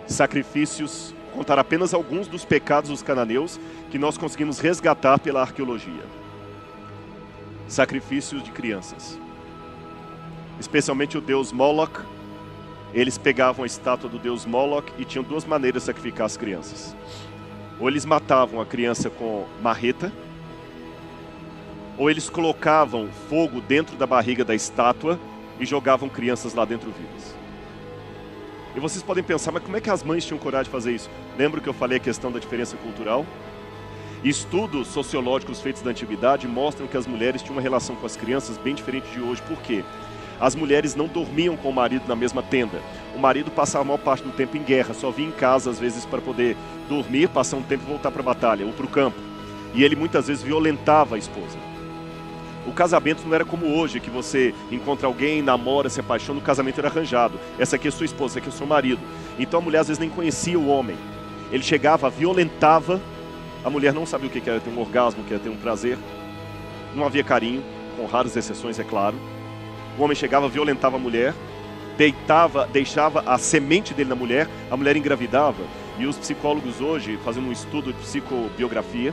sacrifícios. Contar apenas alguns dos pecados dos cananeus que nós conseguimos resgatar pela arqueologia. Sacrifícios de crianças. Especialmente o deus Moloch. Eles pegavam a estátua do deus Moloch e tinham duas maneiras de sacrificar as crianças. Ou eles matavam a criança com marreta, ou eles colocavam fogo dentro da barriga da estátua e jogavam crianças lá dentro vivas. E vocês podem pensar, mas como é que as mães tinham coragem de fazer isso? Lembra que eu falei a questão da diferença cultural? Estudos sociológicos feitos na antiguidade mostram que as mulheres tinham uma relação com as crianças bem diferente de hoje. Por quê? As mulheres não dormiam com o marido na mesma tenda. O marido passava a maior parte do tempo em guerra, só vinha em casa às vezes para poder dormir, passar um tempo e voltar para a batalha, ou para o campo. E ele muitas vezes violentava a esposa. O casamento não era como hoje, que você encontra alguém, namora, se apaixona, o casamento era arranjado. Essa aqui é sua esposa, essa aqui é seu marido. Então a mulher às vezes nem conhecia o homem. Ele chegava, violentava, a mulher não sabia o que era ter um orgasmo, o que era ter um prazer. Não havia carinho, com raras exceções, é claro. O homem chegava, violentava a mulher, deixava a semente dele na mulher, a mulher engravidava. E os psicólogos hoje, fazendo um estudo de psicobiografia,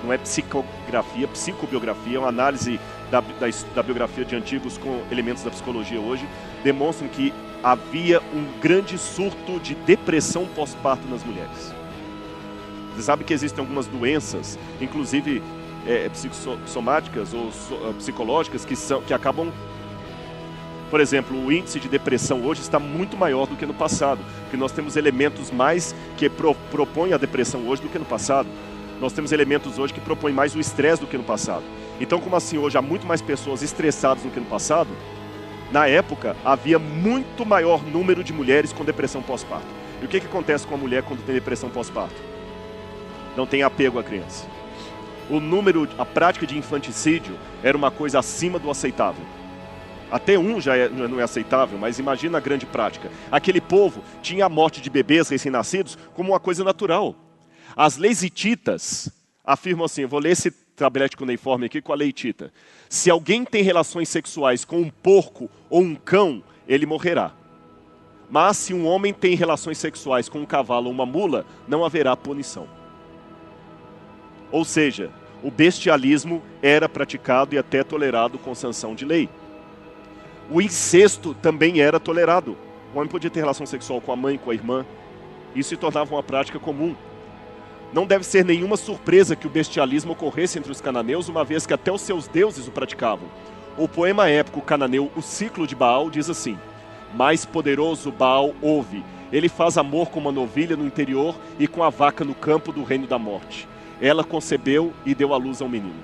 não é psicografia, psicobiografia, é uma análise da biografia de antigos com elementos da psicologia hoje, demonstram que havia um grande surto de depressão pós-parto nas mulheres. Você sabe que existem algumas doenças, inclusive psicossomáticas ou psicológicas, que acabam... Por exemplo, o índice de depressão hoje está muito maior do que no passado, porque nós temos elementos mais que propõem a depressão hoje do que no passado. Nós temos elementos hoje que propõem mais o estresse do que no passado. Então, como assim hoje há muito mais pessoas estressadas do que no passado, na época havia muito maior número de mulheres com depressão pós-parto. E o que acontece com a mulher quando tem depressão pós-parto? Não tem apego à criança. A prática de infanticídio era uma coisa acima do aceitável. Até já não é aceitável, mas imagina a grande prática. Aquele povo tinha a morte de bebês recém-nascidos como uma coisa natural. As leis hititas afirmam assim, eu vou ler esse tablete cuneiforme aqui com a lei hitita. Se alguém tem relações sexuais com um porco ou um cão, ele morrerá. Mas se um homem tem relações sexuais com um cavalo ou uma mula, não haverá punição. Ou seja, o bestialismo era praticado e até tolerado com sanção de lei. O incesto também era tolerado. O homem podia ter relação sexual com a mãe, com a irmã. Isso se tornava uma prática comum. Não deve ser nenhuma surpresa que o bestialismo ocorresse entre os cananeus, uma vez que até os seus deuses o praticavam. O poema épico cananeu O Ciclo de Baal diz assim: mais poderoso Baal ouve. Ele faz amor com uma novilha no interior e com a vaca no campo do reino da morte. Ela concebeu e deu à luz a um menino.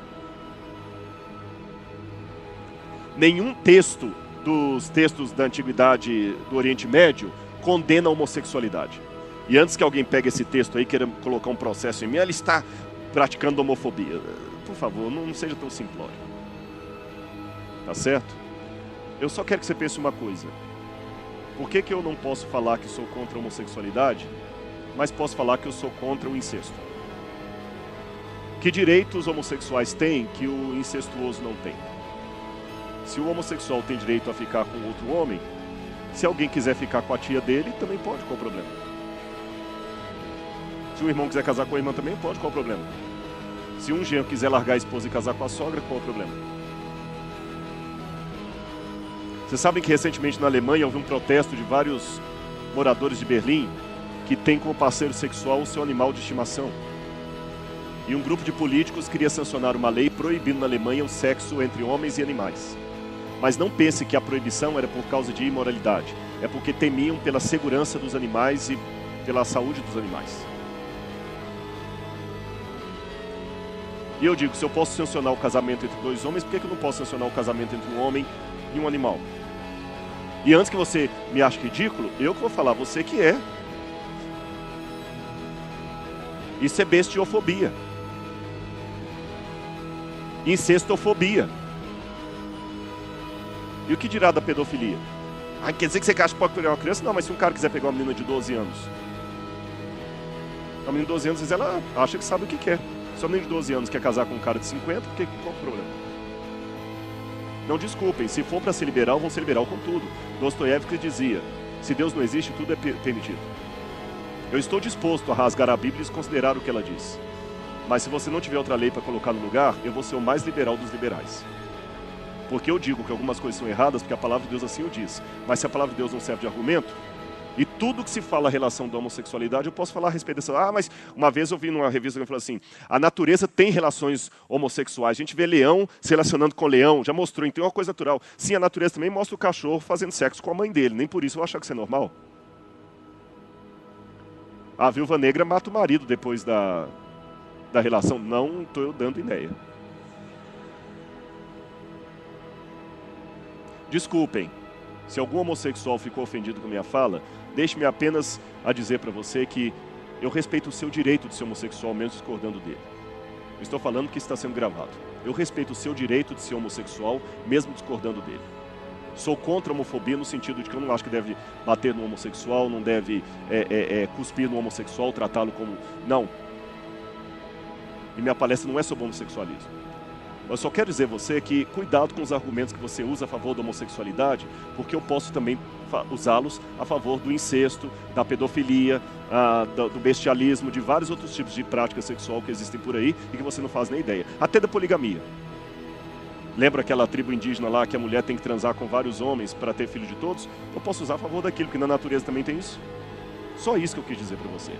Nenhum texto dos textos da antiguidade do Oriente Médio condena a homossexualidade. E antes que alguém pegue esse texto aí e queira colocar um processo em mim, ele está praticando homofobia. Por favor, não seja tão simplório. Tá certo? Eu só quero que você pense uma coisa. Por que eu não posso falar que sou contra a homossexualidade, mas posso falar que eu sou contra o incesto? Que direitos os homossexuais têm que o incestuoso não tem? Se o homossexual tem direito a ficar com outro homem, se alguém quiser ficar com a tia dele, também pode, qual o problema? Se o irmão quiser casar com a irmã, também pode, qual o problema? Se um genro quiser largar a esposa e casar com a sogra, qual o problema? Vocês sabem que recentemente na Alemanha houve um protesto de vários moradores de Berlim que têm como parceiro sexual o seu animal de estimação. E um grupo de políticos queria sancionar uma lei proibindo na Alemanha o sexo entre homens e animais. Mas não pense que a proibição era por causa de imoralidade. É porque temiam pela segurança dos animais e pela saúde dos animais. E eu digo, se eu posso sancionar o casamento entre dois homens, por que eu não posso sancionar o casamento entre um homem e um animal? E antes que você me ache ridículo, eu que vou falar, você que é. Isso é bestiofobia. Incestofobia. E o que dirá da pedofilia? Ah, quer dizer que você acha que pode pegar uma criança? Não, mas se um cara quiser pegar uma menina de 12 anos. Uma menina de 12 anos, ela acha que sabe o que quer. Se uma menina de 12 anos quer casar com um cara de 50, qual é o problema? Não desculpem, se for para ser liberal, vão ser liberal com tudo. Dostoiévski dizia, se Deus não existe, tudo é permitido. Eu estou disposto a rasgar a Bíblia e considerar o que ela diz. Mas se você não tiver outra lei para colocar no lugar, eu vou ser o mais liberal dos liberais. Porque eu digo que algumas coisas são erradas, porque a palavra de Deus assim o diz. Mas se a palavra de Deus não serve de argumento, e tudo que se fala a relação da homossexualidade, eu posso falar a respeito dessa. Ah, mas uma vez eu vi numa revista que falou assim, a natureza tem relações homossexuais. A gente vê leão se relacionando com leão, já mostrou, então é uma coisa natural. Sim, a natureza também mostra o cachorro fazendo sexo com a mãe dele, nem por isso eu vou achar que isso é normal. A viúva negra mata o marido depois da relação. Não estou eu dando ideia. Desculpem, se algum homossexual ficou ofendido com minha fala, deixe-me apenas a dizer para você que eu respeito o seu direito de ser homossexual, mesmo discordando dele. Eu estou falando que está sendo gravado. Eu respeito o seu direito de ser homossexual, mesmo discordando dele. Sou contra a homofobia no sentido de que eu não acho que deve bater no homossexual, não deve cuspir no homossexual, tratá-lo como... Não. E minha palestra não é sobre homossexualismo. Eu só quero dizer a você que cuidado com os argumentos que você usa a favor da homossexualidade, porque eu posso também usá-los a favor do incesto, da pedofilia, do bestialismo, de vários outros tipos de prática sexual que existem por aí e que você não faz nem ideia. Até da poligamia. Lembra aquela tribo indígena lá que a mulher tem que transar com vários homens para ter filho de todos? Eu posso usar a favor daquilo, que na natureza também tem isso. Só isso que eu quis dizer para você.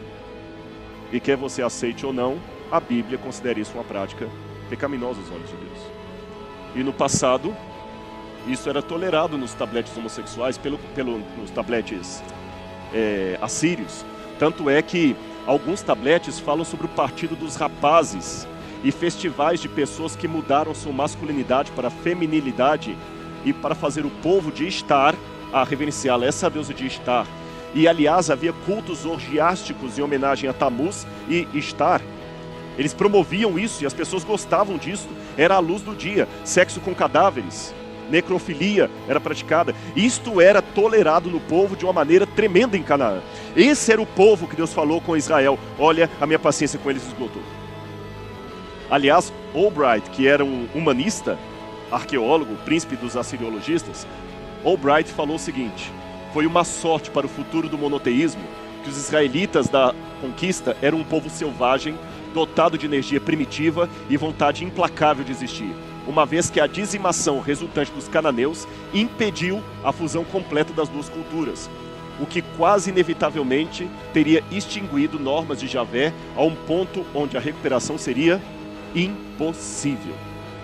E quer você aceite ou não, a Bíblia considera isso uma prática pecaminosa aos olhos de Deus. E no passado, isso era tolerado nos tabletes homossexuais, nos tabletes assírios. Tanto é que alguns tabletes falam sobre o partido dos rapazes e festivais de pessoas que mudaram sua masculinidade para a feminilidade e para fazer o povo de Ishtar a reverenciá-la, essa deusa de Ishtar. E, aliás, havia cultos orgiásticos em homenagem a Tammuz e Ishtar. Eles promoviam isso e as pessoas gostavam disso. Era a luz do dia. Sexo com cadáveres, necrofilia era praticada. Isto era tolerado no povo de uma maneira tremenda em Canaã. Esse era o povo que Deus falou com Israel. Olha, a minha paciência com eles esgotou. Aliás, Albright, que era um humanista, arqueólogo, príncipe dos assiriologistas, Albright falou o seguinte: foi uma sorte para o futuro do monoteísmo que os israelitas da conquista eram um povo selvagem, dotado de energia primitiva e vontade implacável de existir, uma vez que a dizimação resultante dos cananeus impediu a fusão completa das duas culturas, o que quase inevitavelmente teria extinguido normas de Javé a um ponto onde a recuperação seria impossível.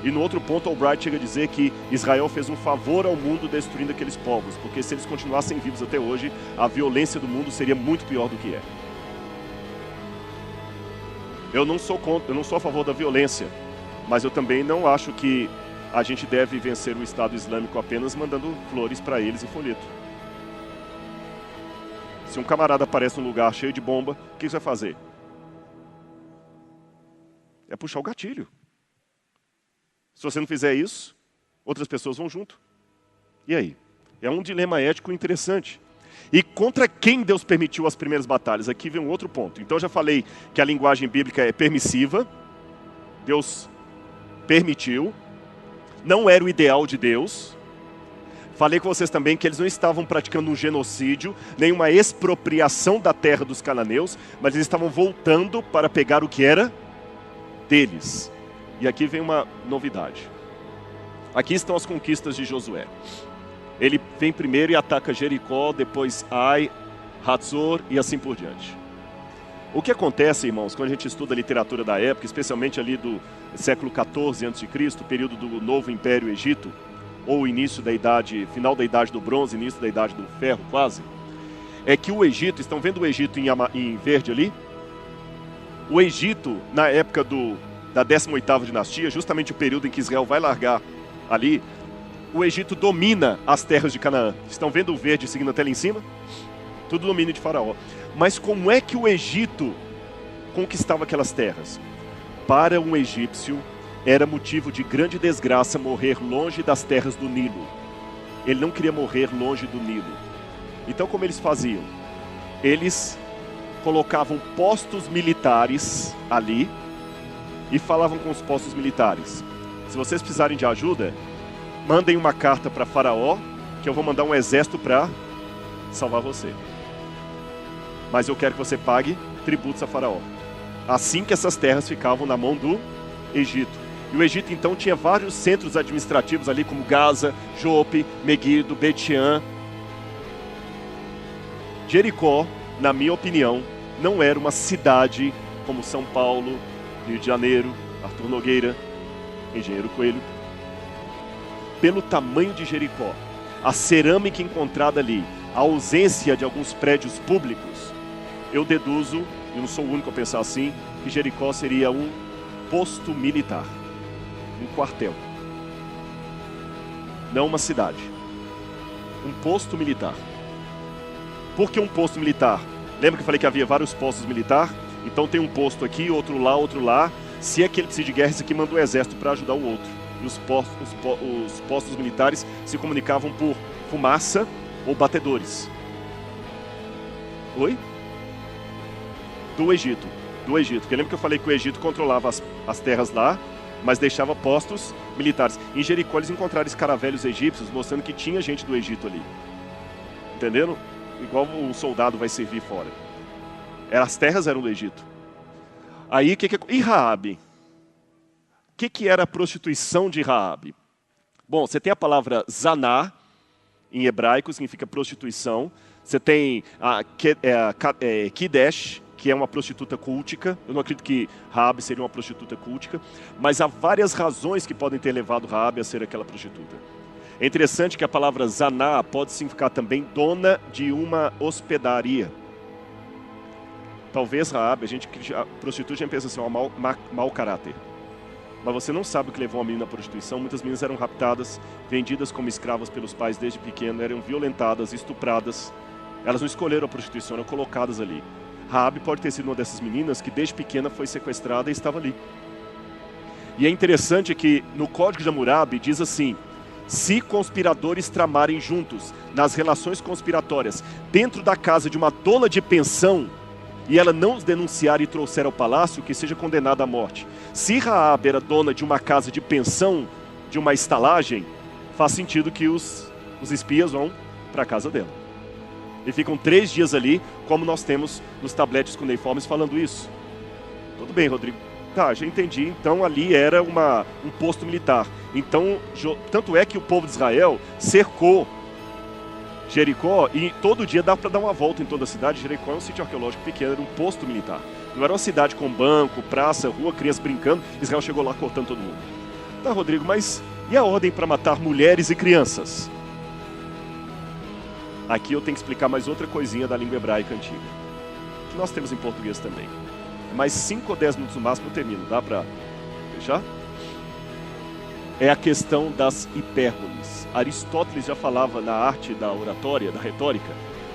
E no outro ponto, Albright chega a dizer que Israel fez um favor ao mundo destruindo aqueles povos, porque se eles continuassem vivos até hoje, a violência do mundo seria muito pior do que é. Eu não sou a favor da violência, mas eu também não acho que a gente deve vencer o Estado Islâmico apenas mandando flores para eles e folheto. Se um camarada aparece num lugar cheio de bomba, o que você vai fazer? É puxar o gatilho. Se você não fizer isso, outras pessoas vão junto. E aí? É um dilema ético interessante. E contra quem Deus permitiu as primeiras batalhas? Aqui vem um outro ponto. Então eu já falei que a linguagem bíblica é permissiva. Deus permitiu. Não era o ideal de Deus. Falei com vocês também que eles não estavam praticando um genocídio, nem uma expropriação da terra dos cananeus, mas eles estavam voltando para pegar o que era deles. E aqui vem uma novidade. Aqui estão as conquistas de Josué. Ele vem primeiro e ataca Jericó, depois Ai, Hatzor e assim por diante. O que acontece, irmãos, quando a gente estuda a literatura da época, especialmente ali do século XIV a.C., período do Novo Império Egito, ou final da Idade do Bronze, início da Idade do Ferro, quase, é que o Egito, estão vendo o Egito em verde ali? O Egito, na época da 18ª dinastia, justamente o período em que Israel vai largar ali, o Egito domina as terras de Canaã. Estão vendo o verde seguindo até lá em cima? Tudo domínio de Faraó. Mas como é que o Egito conquistava aquelas terras? Para um egípcio, era motivo de grande desgraça morrer longe das terras do Nilo. Ele não queria morrer longe do Nilo. Então como eles faziam? Eles colocavam postos militares ali e falavam com os postos militares: se vocês precisarem de ajuda, mandem uma carta para Faraó, que eu vou mandar um exército para salvar você. Mas eu quero que você pague tributos a Faraó. Assim que essas terras ficavam na mão do Egito. E o Egito então tinha vários centros administrativos ali, como Gaza, Jope, Meguido, Bet-Shean. Jericó, na minha opinião, não era uma cidade como São Paulo, Rio de Janeiro, Arthur Nogueira, Engenheiro Coelho. Pelo tamanho de Jericó, a cerâmica encontrada ali, a ausência de alguns prédios públicos, eu deduzo, e não sou o único a pensar assim, que Jericó seria um posto militar, um quartel. Não uma cidade. Um posto militar. Por que um posto militar? Lembra que eu falei que havia vários postos militares? Então tem um posto aqui, outro lá, outro lá. Se é que ele precisa de guerra, esse aqui manda o exército para ajudar o outro. E os postos militares se comunicavam por fumaça ou batedores. Oi? Do Egito. Porque lembra que eu falei que o Egito controlava as terras lá, mas deixava postos militares. Em Jericó eles encontraram escaravelhos egípcios, mostrando que tinha gente do Egito ali. Entenderam? Igual um soldado vai servir fora. As terras eram do Egito. Aí, e Raabe? O que era a prostituição de Raabe? Bom, você tem a palavra zaná, em hebraico, significa prostituição. Você tem a Kidesh, que é uma prostituta cultica. Eu não acredito que Raabe seria uma prostituta cultica, mas há várias razões que podem ter levado Raabe a ser aquela prostituta. É interessante que a palavra zaná pode significar também dona de uma hospedaria. Talvez Raabe, a prostituta, a gente pensa assim, mau caráter. Mas você não sabe o que levou uma menina à prostituição. Muitas meninas eram raptadas, vendidas como escravas pelos pais desde pequeno, eram violentadas, estupradas. Elas não escolheram a prostituição, eram colocadas ali. Raabe pode ter sido uma dessas meninas que desde pequena foi sequestrada e estava ali. E é interessante que no Código de Hammurabi diz assim: se conspiradores tramarem juntos nas relações conspiratórias dentro da casa de uma dona de pensão e ela não os denunciar e trouxer ao palácio, que seja condenada à morte. Se Raabe era dona de uma casa de pensão, de uma estalagem, faz sentido que os espias vão para a casa dela. E ficam 3 dias ali, como nós temos nos tabletes cuneiformes falando isso. Tudo bem, Rodrigo. Tá, já entendi. Então ali era um posto militar. Então, tanto é que o povo de Israel cercou Jericó e todo dia dá para dar uma volta em toda a cidade. Jericó é um sítio arqueológico pequeno, era um posto militar. Não era uma cidade com banco, praça, rua, crianças brincando. Israel chegou lá cortando todo mundo. Tá, Rodrigo, mas e a ordem para matar mulheres e crianças? Aqui eu tenho que explicar mais outra coisinha da língua hebraica antiga, que nós temos em português também. Mais 5 ou 10 minutos no máximo eu termino. Dá para fechar? É a questão das hipérboles. Aristóteles já falava na arte da oratória, da retórica,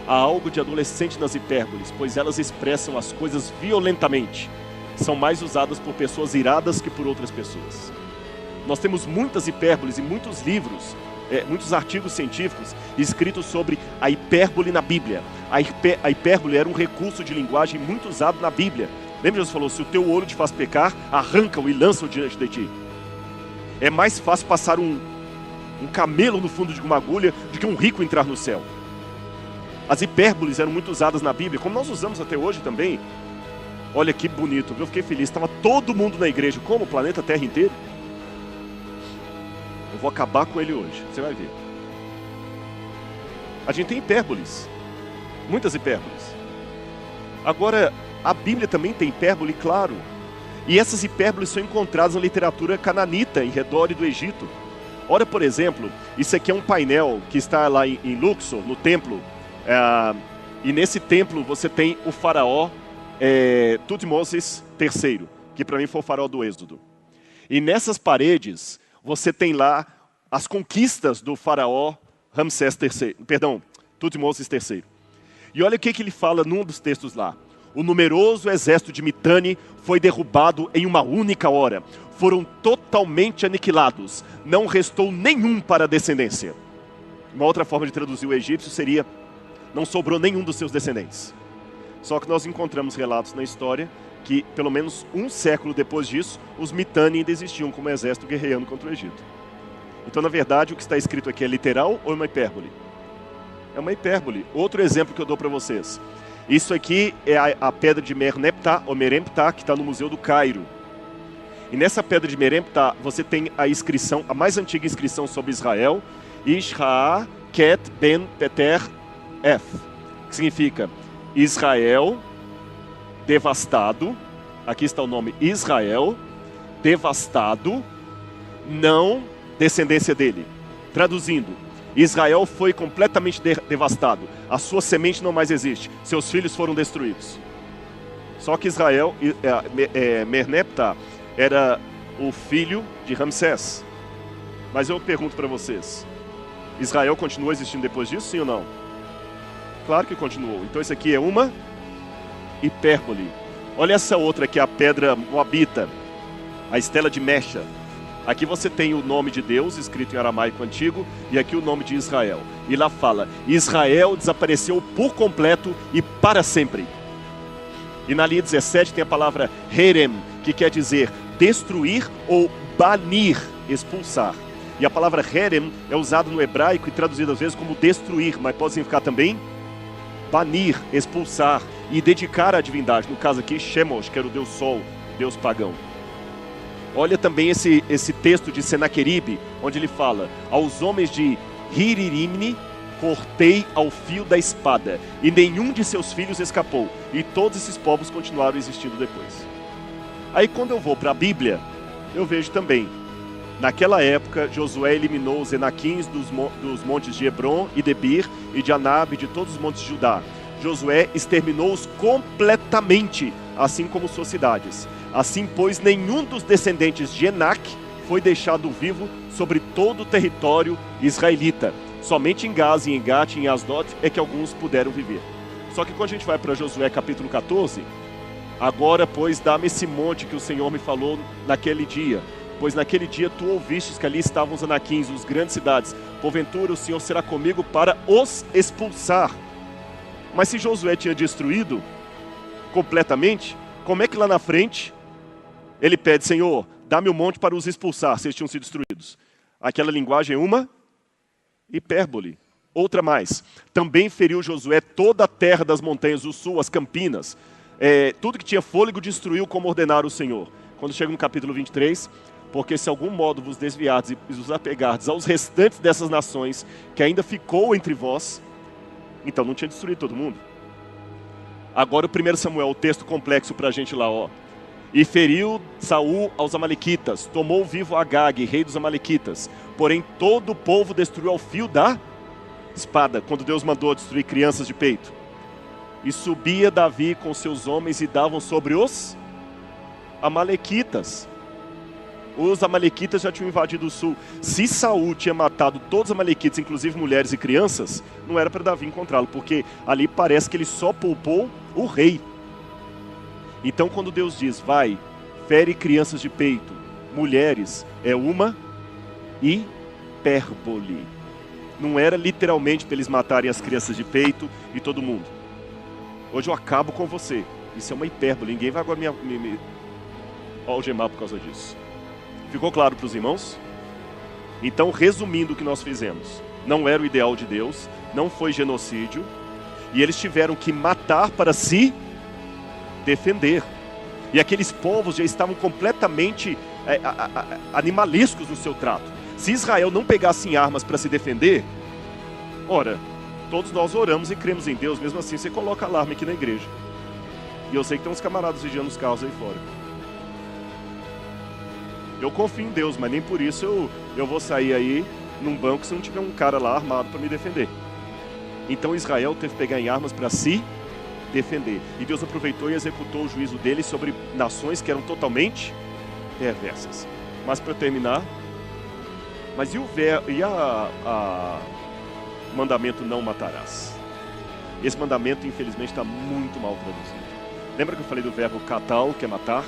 há algo de adolescente nas hipérboles, pois elas expressam as coisas violentamente. São mais usadas por pessoas iradas que por outras pessoas. Nós temos muitas hipérboles e muitos livros, muitos artigos científicos escritos sobre a hipérbole na Bíblia. A hipérbole era um recurso de linguagem muito usado na Bíblia. Lembra, Jesus falou: se o teu olho te faz pecar, arranca-o e lança-o diante de ti. É mais fácil passar um camelo no fundo de uma agulha do que um rico entrar no céu. As hipérboles eram muito usadas na Bíblia, como nós usamos até hoje também. Olha que bonito, eu fiquei feliz. Estava todo mundo na igreja, como o planeta Terra inteiro. Eu vou acabar com ele hoje, você vai ver. A gente tem hipérboles, muitas hipérboles. Agora, a Bíblia também tem hipérbole, claro. E essas hipérboles são encontradas na literatura cananita, em redor do Egito. Ora, por exemplo, isso aqui é um painel que está lá em Luxor, no templo. E nesse templo você tem o faraó Tutmoses III, que para mim foi o faraó do Êxodo. E nessas paredes você tem lá as conquistas do faraó Tutmoses III. E olha o que ele fala num dos textos lá. O numeroso exército de Mitane foi derrubado em uma única hora. Foram totalmente aniquilados. Não restou nenhum para a descendência. Uma outra forma de traduzir o egípcio seria: não sobrou nenhum dos seus descendentes. Só que nós encontramos relatos na história que, pelo menos um século depois disso, os Mitane ainda existiam como exército guerreando contra o Egito. Então, na verdade, o que está escrito aqui é literal ou é uma hipérbole? É uma hipérbole. Outro exemplo que eu dou para vocês. Isso aqui é a pedra de Merneptah, ou Meremptah, que está no Museu do Cairo. E nessa pedra de Meremptah, você tem a inscrição, a mais antiga inscrição sobre Israel, Ishra Ket Ben Peter F, que significa Israel devastado, aqui está o nome Israel, devastado, não descendência dele. Traduzindo, Israel foi completamente devastado. A sua semente não mais existe. Seus filhos foram destruídos. Só que Merneptah era o filho de Ramsés. Mas eu pergunto para vocês, Israel continuou existindo depois disso, sim ou não? Claro que continuou. Então isso aqui é uma hipérbole. Olha essa outra aqui, a pedra moabita, a estela de Mecha. Aqui você tem o nome de Deus, escrito em aramaico antigo, e aqui o nome de Israel. E lá fala, Israel desapareceu por completo e para sempre. E na linha 17 tem a palavra herem, que quer dizer destruir ou banir, expulsar. E a palavra herem é usada no hebraico e traduzida às vezes como destruir, mas pode significar também banir, expulsar e dedicar à divindade. No caso aqui, Chemosh, que era o deus sol, deus pagão. Olha também esse texto de Senaqueribe, onde ele fala: aos homens de Hiririmne cortei ao fio da espada, e nenhum de seus filhos escapou, e todos esses povos continuaram existindo depois. Aí quando eu vou para a Bíblia, eu vejo também, naquela época, Josué eliminou os Enaquins dos montes de Hebron e Debir, e de Anab, e de todos os montes de Judá. Josué exterminou-os completamente, assim como suas cidades. Assim, pois, nenhum dos descendentes de Enac foi deixado vivo sobre todo o território israelita. Somente em Gaza, em Gat e em Asdod é que alguns puderam viver. Só que quando a gente vai para Josué capítulo 14, agora, pois, dá-me esse monte que o Senhor me falou naquele dia. Pois naquele dia tu ouvistes que ali estavam os anaquins, os grandes cidades. Porventura o Senhor será comigo para os expulsar. Mas se Josué tinha destruído completamente, como é que lá na frente ele pede, Senhor, dá-me um monte para os expulsar, se eles tinham sido destruídos? Aquela linguagem é uma hipérbole. Outra mais, também feriu Josué toda a terra das montanhas, o sul, as campinas, tudo que tinha fôlego destruiu como ordenara o Senhor. Quando chega no capítulo 23, porque se algum modo vos desviardes e vos apegardes aos restantes dessas nações que ainda ficou entre vós, então não tinha destruído todo mundo. Agora o 1 Samuel, o texto complexo para a gente lá, ó. E feriu Saul aos amalequitas, tomou vivo Agag, rei dos amalequitas, porém todo o povo destruiu ao fio da espada, quando Deus mandou destruir crianças de peito. E subia Davi com seus homens e davam sobre os amalequitas. Os amalequitas já tinham invadido o sul. Se Saul tinha matado todos os amalequitas, inclusive mulheres e crianças, não era para Davi encontrá-lo, porque ali parece que ele só poupou o rei. Então quando Deus diz, vai, fere crianças de peito, mulheres, é uma hipérbole. Não era literalmente para eles matarem as crianças de peito e todo mundo. Hoje eu acabo com você. Isso é uma hipérbole, ninguém vai agora me algemar por causa disso. Ficou claro para os irmãos? Então, resumindo o que nós fizemos, não era o ideal de Deus, não foi genocídio, e eles tiveram que matar para se defender. E aqueles povos já estavam completamente animalescos no seu trato. Se Israel não pegasse em armas para se defender, ora, todos nós oramos e cremos em Deus, mesmo assim você coloca alarme aqui na igreja. E eu sei que tem uns camaradas vigiando os carros aí fora. Eu confio em Deus, mas nem por isso eu vou sair aí num banco se não tiver um cara lá armado para me defender. Então Israel teve que pegar em armas para se defender. E Deus aproveitou e executou o juízo dele sobre nações que eram totalmente perversas. Mas para terminar, mas e o mandamento não matarás? Esse mandamento infelizmente está muito mal traduzido. Lembra que eu falei do verbo katal, que é matar?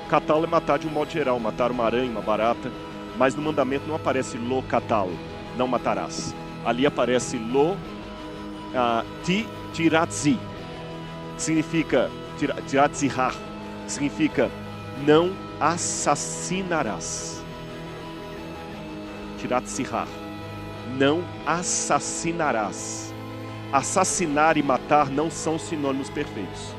Katal é matar de um modo geral, matar uma aranha, uma barata, mas no mandamento não aparece lo katal, não matarás. Ali aparece lo tiratzi, que significa tiratzihar, que significa não assassinarás. Tiratzihar, não assassinarás. Assassinar e matar não são sinônimos perfeitos.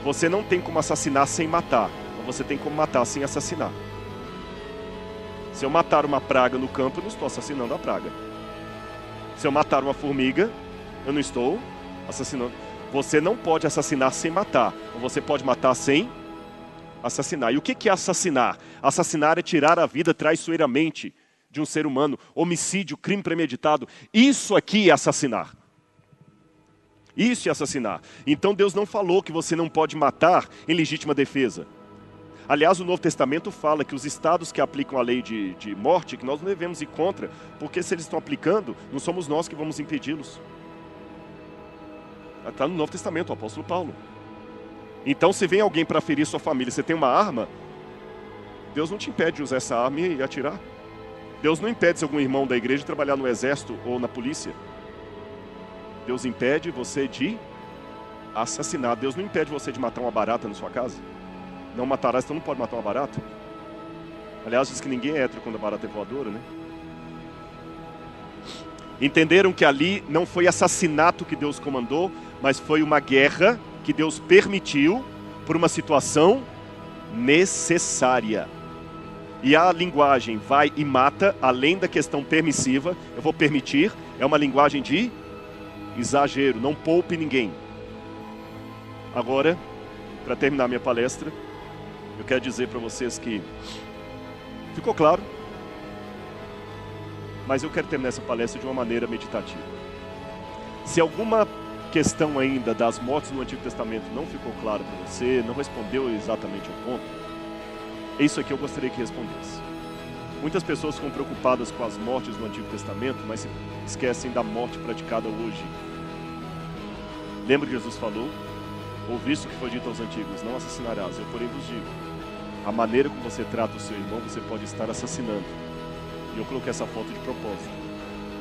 Você não tem como assassinar sem matar, mas você tem como matar sem assassinar. Se eu matar uma praga no campo, eu não estou assassinando a praga. Se eu matar uma formiga, eu não estou assassinando. Você não pode assassinar sem matar, mas você pode matar sem assassinar. E o que é assassinar? Assassinar é tirar a vida traiçoeiramente de um ser humano, homicídio, crime premeditado. Isso aqui é assassinar. Isso é assassinar. Então Deus não falou que você não pode matar em legítima defesa. Aliás, o Novo Testamento fala que os estados que aplicam a lei de morte, que nós não devemos ir contra, porque se eles estão aplicando, não somos nós que vamos impedi-los. Está no Novo Testamento, o apóstolo Paulo. Então, se vem alguém para ferir sua família, você tem uma arma, Deus não te impede de usar essa arma e atirar. Deus não impede se algum irmão da igreja trabalhar no exército ou na polícia. Deus impede você de assassinar. Deus não impede você de matar uma barata na sua casa. Não matarás, então não pode matar uma barata. Aliás, diz que ninguém é hétero quando a barata é voadora, né? Entenderam que ali não foi assassinato que Deus comandou, mas foi uma guerra que Deus permitiu por uma situação necessária. E a linguagem vai e mata, além da questão permissiva, eu vou permitir, é uma linguagem de exagero, não poupe ninguém. Agora, para terminar minha palestra, eu quero dizer para vocês que ficou claro, mas eu quero terminar essa palestra de uma maneira meditativa. Se alguma questão ainda das mortes no Antigo Testamento não ficou clara para você, não respondeu exatamente ao ponto, é isso aqui eu gostaria que respondesse. Muitas pessoas ficam preocupadas com as mortes no Antigo Testamento, mas se esquecem da morte praticada hoje. Lembra que Jesus falou? Ouviste o que foi dito aos antigos, não assassinarás. Eu, porém, vos digo, a maneira como você trata o seu irmão, você pode estar assassinando. E eu coloquei essa foto de propósito.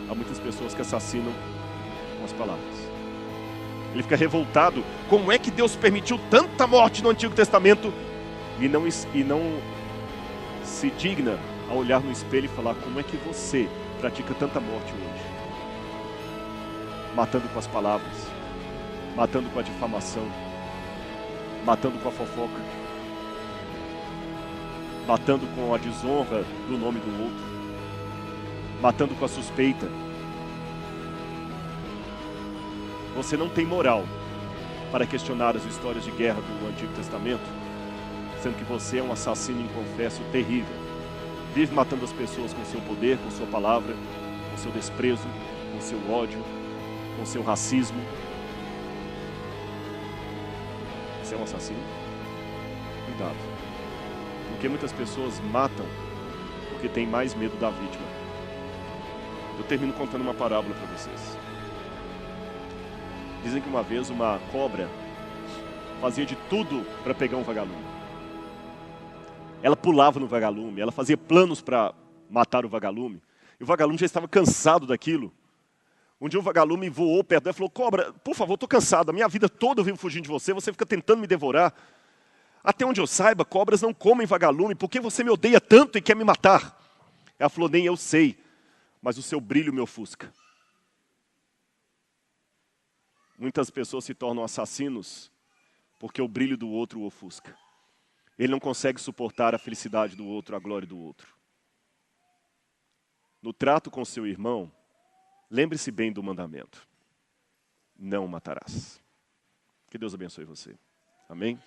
Há muitas pessoas que assassinam com as palavras. Ele fica revoltado. Como é que Deus permitiu tanta morte no Antigo Testamento e não se digna a olhar no espelho e falar: como é que você pratica tanta morte hoje? Matando com as palavras, matando com a difamação, matando com a fofoca, matando com a desonra do nome do outro, matando com a suspeita. Você não tem moral para questionar as histórias de guerra do Antigo Testamento, sendo que você é um assassino inconfesso terrível. Vive matando as pessoas com seu poder, com sua palavra, com seu desprezo, com seu ódio, com seu racismo. Você é um assassino? Cuidado. Porque muitas pessoas matam porque têm mais medo da vítima. Eu termino contando uma parábola para vocês. Dizem que uma vez uma cobra fazia de tudo para pegar um vagalume. Ela pulava no vagalume, ela fazia planos para matar o vagalume. E o vagalume já estava cansado daquilo. Um dia o vagalume voou perto dela e falou: cobra, por favor, estou cansado, a minha vida toda eu vivo fugindo de você, você fica tentando me devorar. Até onde eu saiba, cobras não comem vagalume, por que você me odeia tanto e quer me matar? Ela falou: nem eu sei, mas o seu brilho me ofusca. Muitas pessoas se tornam assassinos porque o brilho do outro o ofusca. Ele não consegue suportar a felicidade do outro, a glória do outro. No trato com seu irmão, lembre-se bem do mandamento: não matarás. Que Deus abençoe você. Amém?